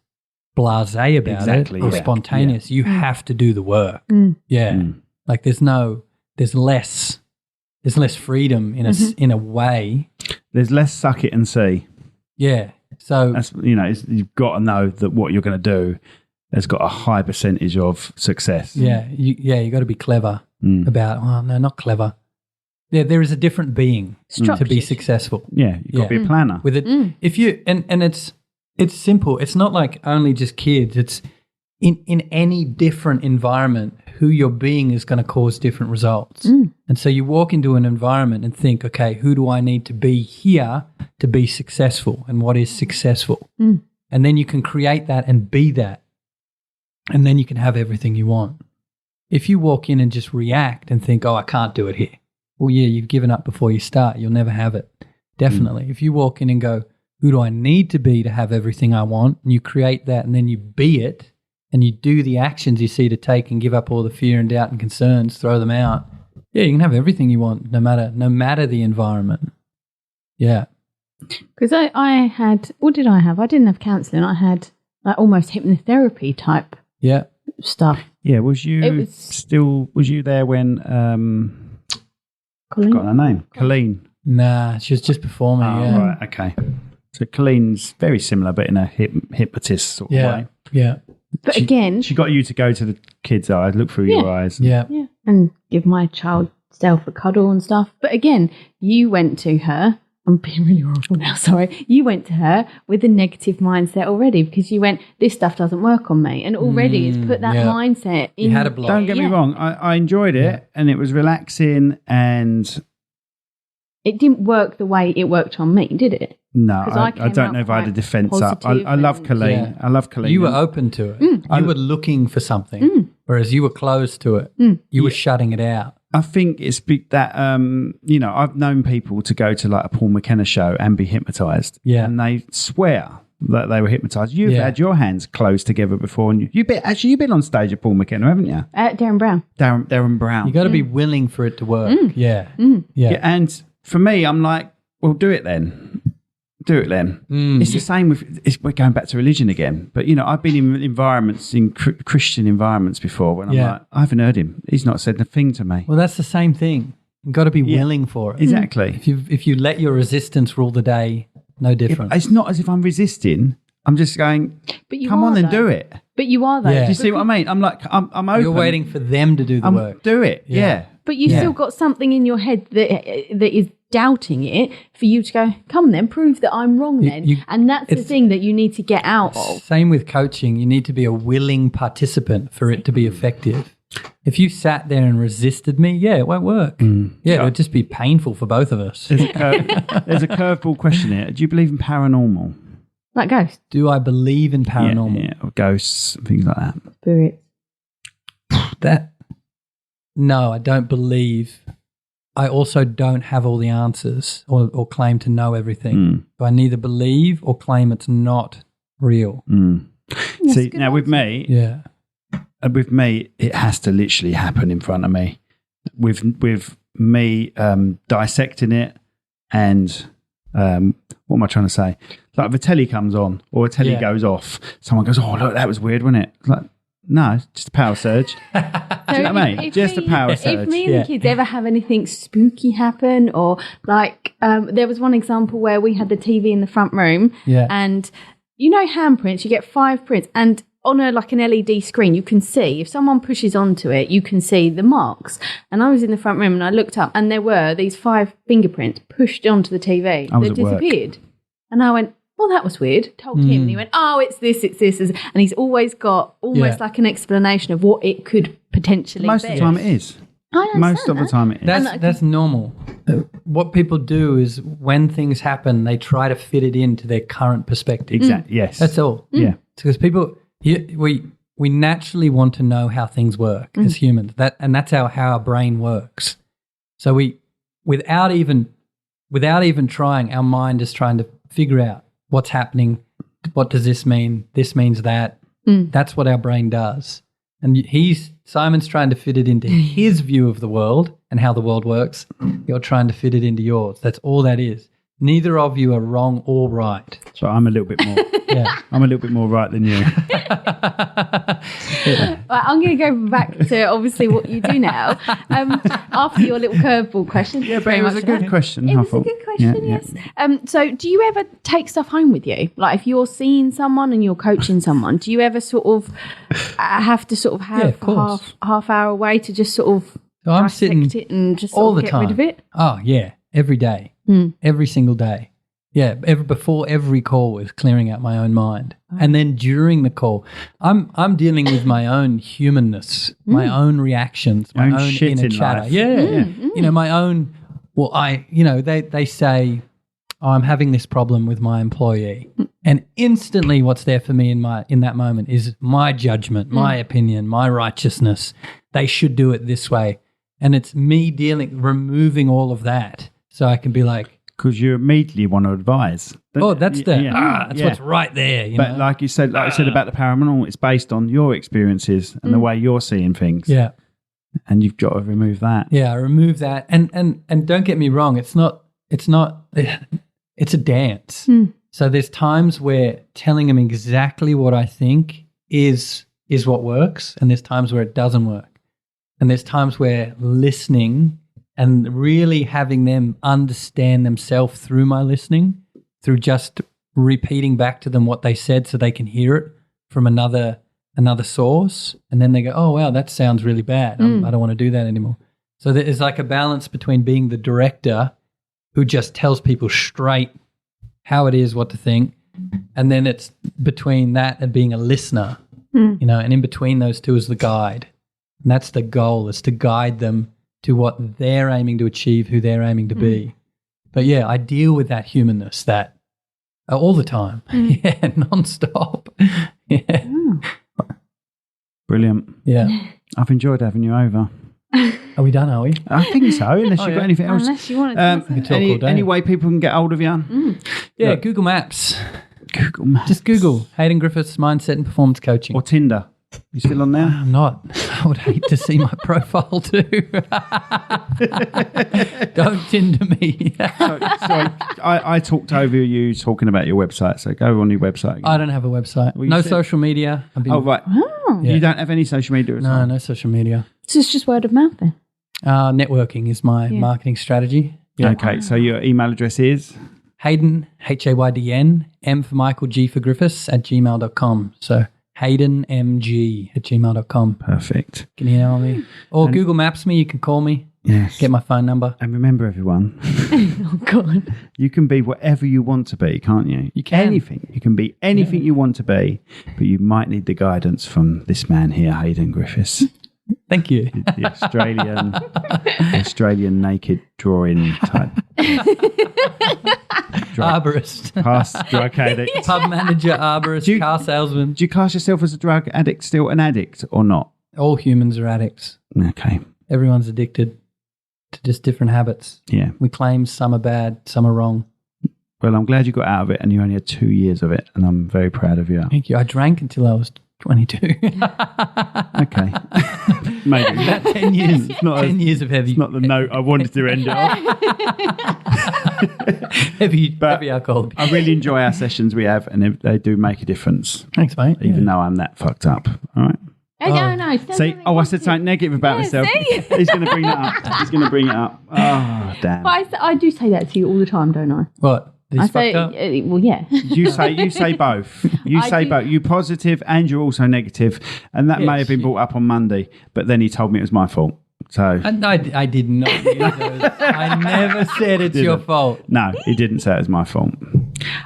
blasé about it or spontaneous. You have to do the work. Yeah. Like there's less freedom in a way. There's less suck it and see. Yeah. So that's, you've got to know that what you're going to do has got a high percentage of success. Yeah, you got to be clever about. Oh no, not clever. Yeah, there is a different being to be successful. Yeah, you've got to be a planner with it. If you and it's simple. It's not like only just kids. It's in any different environment. Who you're being is going to cause different results. And so you walk into an environment and think, okay, who do I need to be here to be successful, and what is successful? And then you can create that and be that. And then you can have everything you want. if you walk in and just react and think, oh, I can't do it here. Well, yeah, you've given up before you start. You'll never have it. Definitely. If you walk in and go, who do I need to be to have everything I want? And you create that and then you be it and you do the actions you see to take and give up all the fear and doubt and concerns, throw them out. Yeah, you can have everything you want no matter the environment. Yeah. Because I had, what did I have? I didn't have counselling. I had like almost hypnotherapy type stuff. Yeah, was you there when Colleen? I've got her name. Colleen. Nah, she was just before me. Yeah. Right, okay. So Colleen's very similar, but in a hypnotist sort of way. Yeah. But again, she got you to go to the kids' eyes, look through your eyes. Yeah, and give my child self a cuddle and stuff. But again, you went to her. I'm being really horrible now, sorry. You went to her with a negative mindset already because you went, this stuff doesn't work on me. And already it's put that mindset in. You had a block. Don't get me wrong. I enjoyed it and it was relaxing and... It didn't work the way it worked on me, did it? No, I don't know if I had a defence up. I love Colleen. Yeah. I love Colleen. You were open to it. You were looking for something, whereas you were closed to it. You were shutting it out. I think it's that, I've known people to go to like a Paul McKenna show and be hypnotised. Yeah. And they swear that they were hypnotised. You've had your hands closed together before. And you've been on stage at Paul McKenna, haven't you? Darren Brown. Darren Brown. You got to be willing for it to work. Yeah. And for me, I'm like, well, do it then. It's the same we're going back to religion again. But, I've been in environments, in Christian environments before when I'm like, I haven't heard him. He's not said a thing to me. Well, that's the same thing. You've got to be willing for it. Exactly. If you let your resistance rule the day, no different. It's not as if I'm resisting. I'm just going, come on and do it. But you are, though. Yeah. Do you see what I mean? I'm like, I'm open. You're waiting for them to do the work. Do it, yeah. But you've still got something in your head that is doubting it for you to go, come then, prove that I'm wrong then. And that's the thing that you need to get out of. Same with coaching. You need to be a willing participant for it to be effective. If you sat there and resisted me, it won't work. Yeah, it would just be painful for both of us. There's a curveball question here. Do you believe in paranormal? Like ghosts? Do I believe in paranormal? Yeah, or ghosts, things like that. Spirits. No, I don't believe. I also don't have all the answers or claim to know everything. So I neither believe or claim it's not real. See, now with me, it has to literally happen in front of me. With me dissecting it and what am I trying to say? Like if a telly comes on or a telly goes off, someone goes, "Oh, look, that was weird, wasn't it?" It's like, no, it's just a power surge. Do you know what I mean? Just a power surge. If me and the kids ever have anything spooky happen, or like there was one example where we had the TV in the front room, and handprints, you get 5 prints, and on an LED screen, you can see, if someone pushes onto it, you can see the marks. And I was in the front room and I looked up and there were these 5 fingerprints pushed onto the TV that disappeared. And I went, well, that was weird. Told him and he went, oh, it's this. And he's always got almost like an explanation of what it could potentially be. Most of the time it is. Most of the time it is. That's normal. What people do is when things happen, they try to fit it into their current perspective. Exactly. Yes. That's all. Yeah. Because people... We naturally want to know how things work as humans. And that's how our brain works. So we, without even trying, our mind is trying to figure out what's happening. What does this mean? This means that. That's what our brain does. And Simon's trying to fit it into his view of the world and how the world works. You're trying to fit it into yours. That's all that is. Neither of you are wrong or right. So I'm a little bit more. I'm a little bit more right than you. I'm going to go back to obviously what you do now. After your little curveball question. Yeah, but it was a good question. It was a good question, yes. So do you ever take stuff home with you? Like if you're seeing someone and you're coaching someone, do you ever sort of have to sort of have half hour away to just sort of I'm sitting it and just all sort of the get time. rid of it? Oh, yeah, every day, every single day. Yeah, before every call is clearing out my own mind. And then during the call, I'm dealing with my own humanness, my own reactions, my own shit inner in chatter. life. You know, my own, they say, oh, I'm having this problem with my employee. And instantly what's there for me in that moment is my judgment, my opinion, my righteousness. They should do it this way. And it's me removing all of that so I can be like, because you immediately want to advise. That's what's right there. But like I said about the paranormal, it's based on your experiences and the way you're seeing things. Yeah. And you've got to remove that. Yeah, remove that. And don't get me wrong, it's a dance. So there's times where telling them exactly what I think is what works, and there's times where it doesn't work. And there's times where listening and really having them understand themselves through my listening, through just repeating back to them what they said so they can hear it from another source, and then they go, oh, wow, that sounds really bad. I don't want to do that anymore. So there's like a balance between being the director who just tells people straight how it is, what to think, and then it's between that and being a listener, and in between those two is the guide. And that's the goal, is to guide them to what they're aiming to achieve, who they're aiming to be. But yeah, I deal with that humanness all the time. Yeah, nonstop. Yeah. Brilliant. Yeah. I've enjoyed having you over. Are we done, are we? I think so, unless you've got anything else. Unless you want to talk all day. Any way people can get hold of you? Yeah, Look. Google Maps. Google Maps. Just Google Haydn Griffiths Mindset and Performance Coaching. Or Tinder. You still on there? I'm not. I would hate to see my profile too. Don't Tinder me. Sorry, I talked over you talking about your website, so go on your website again. I don't have a website. Well, No said- social media. Oh, right. Yeah. You don't have any social media at all? No social media. So it's just word of mouth then. Networking is my marketing strategy. Yeah. Okay, so your email address is? Haydn, Haydn, M for Michael, G for Griffiths, @gmail.com. So HaydnMG@gmail.com. Perfect. Can you email me? Or Google Maps me. You can call me. Yes. Get my phone number. And remember, everyone, Oh, God. you can be whatever you want to be, can't you? You can. Anything. You can be anything you want to be, but you might need the guidance from this man here, Haydn Griffiths, Thank you. the Australian naked drawing type. Arborist. Pub manager, arborist, car salesman. Do you class yourself as a drug addict, still an addict, or not? All humans are addicts. Okay. Everyone's addicted to just different habits. Yeah. We claim some are bad, some are wrong. Well, I'm glad you got out of it and you only had 2 years of it, and I'm very proud of you. Thank you. I drank until I was 22. Okay. Maybe. About 10 years. It's not 10 years of heavy. It's not the note I wanted to end it off. heavy alcohol. I really enjoy our sessions we have, and they do make a difference, Thanks, mate. even though I'm that fucked up. All right. No. See, I said something negative about myself. see? He's going to bring that up. He's going to bring it up. Oh, damn. But I do say that to you all the time, don't I? What? I say, well, yeah. You say both. You I say do. both. You positive and you're also negative, and that may have been brought up on Monday. But then he told me it was my fault. So I did not use those. I never said it's your fault. no, he didn't say it was my fault.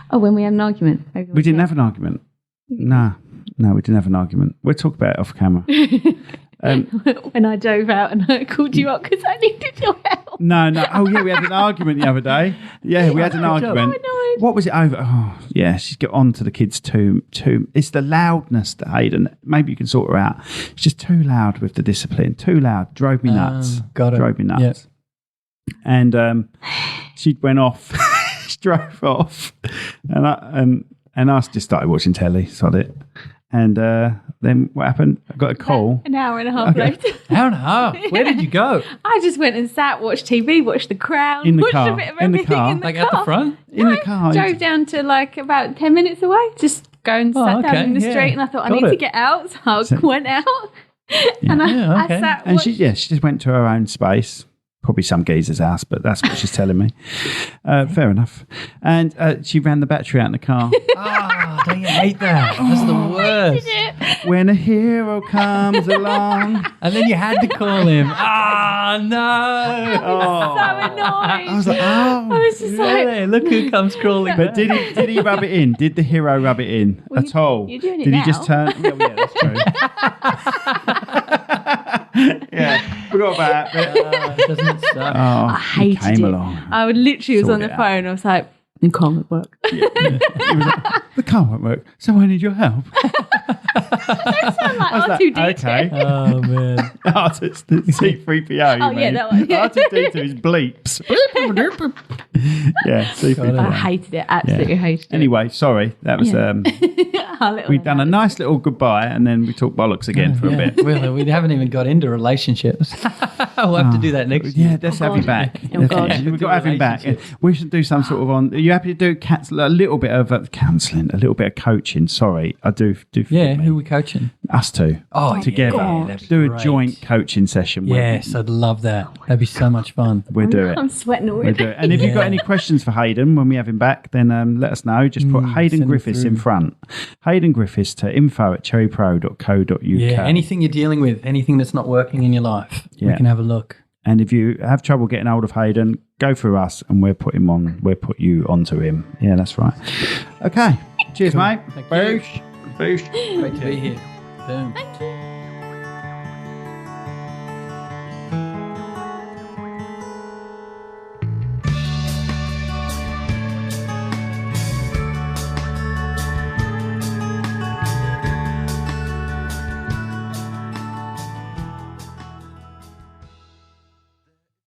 Oh, when we had an argument. We didn't have an argument. No, we didn't have an argument. We'll talk about it off camera. When I dove out and I called you up because I needed your help. No. Oh, yeah, we had an argument the other day. Yeah, we had an argument. Oh, no. What was it over? Oh, yeah, she's got on to the kids too. It's the loudness that Haydn, maybe you can sort her out. It's just too loud with the discipline. Too loud. Drove me nuts. Got it. Drove me nuts. Yep. And she went off. She drove off. And I just started watching telly. Sod it. And then what happened? I got a call. An hour and a half later. Hour and a half. Where did you go? I just went and sat, watched TV, watched The Crown, In the watched car. a bit of In the everything car. in the Like car. at the front? In the car. Drove down to like about 10 minutes away. Just go and sat down in the street, and I thought I need to get out, so I went out. And I sat. And she just went to her own space. Probably some geezer's house, but that's what she's telling me. Fair enough. And she ran the battery out in the car. Don't you hate that? That's the worst. When a hero comes along. And then you had to call him. No. Oh. so annoying. I was like, I was just like, Really? Look who comes crawling. But did he rub it in? Did the hero rub it in at all? you're doing it Did he now. just turn? Yeah, that's true. Yeah, forgot about that bit. Doesn't it suck? Oh, I hated came it. along. I would literally was Sort on the it out. phone. I was like, The car won't work. He was like, the car won't work, so I need your help. I was like R2D2. Okay. Oh, man. It's the C3PO. Oh, yeah, that one. Yeah. R2D2 is bleeps. Yeah, C3PO. I hated it. Absolutely hated it. Anyway, sorry. That was... we've done a nice little goodbye and then we talk bollocks again for a bit. Well, we haven't even got into relationships. We'll have to do that next year. Yeah, let's have you back. Oh, God. We've got to have him back. We should do some sort of on... Are you happy to do a little bit of counselling, a little bit of coaching? Sorry, I do Yeah, who are we coaching? Us two. Oh, together. Yeah, that'd be do great. a joint coaching session. Yes, I'd love that. That'd be so much fun. We'll do it. I'm sweating already. We'll do it. And if you've got any questions for Haydn when we have him back, then let us know. Just put Haydn Griffiths in front. Haydn Griffiths to info@cherrypro.co.uk. Yeah, anything you're dealing with, anything that's not working in your life, we can have a look. And if you have trouble getting hold of Haydn, go through us and we'll put you onto him. Yeah, that's right. Okay. Cheers, mate. Thank you. Boosh. Great to be here. Boom. Thank you.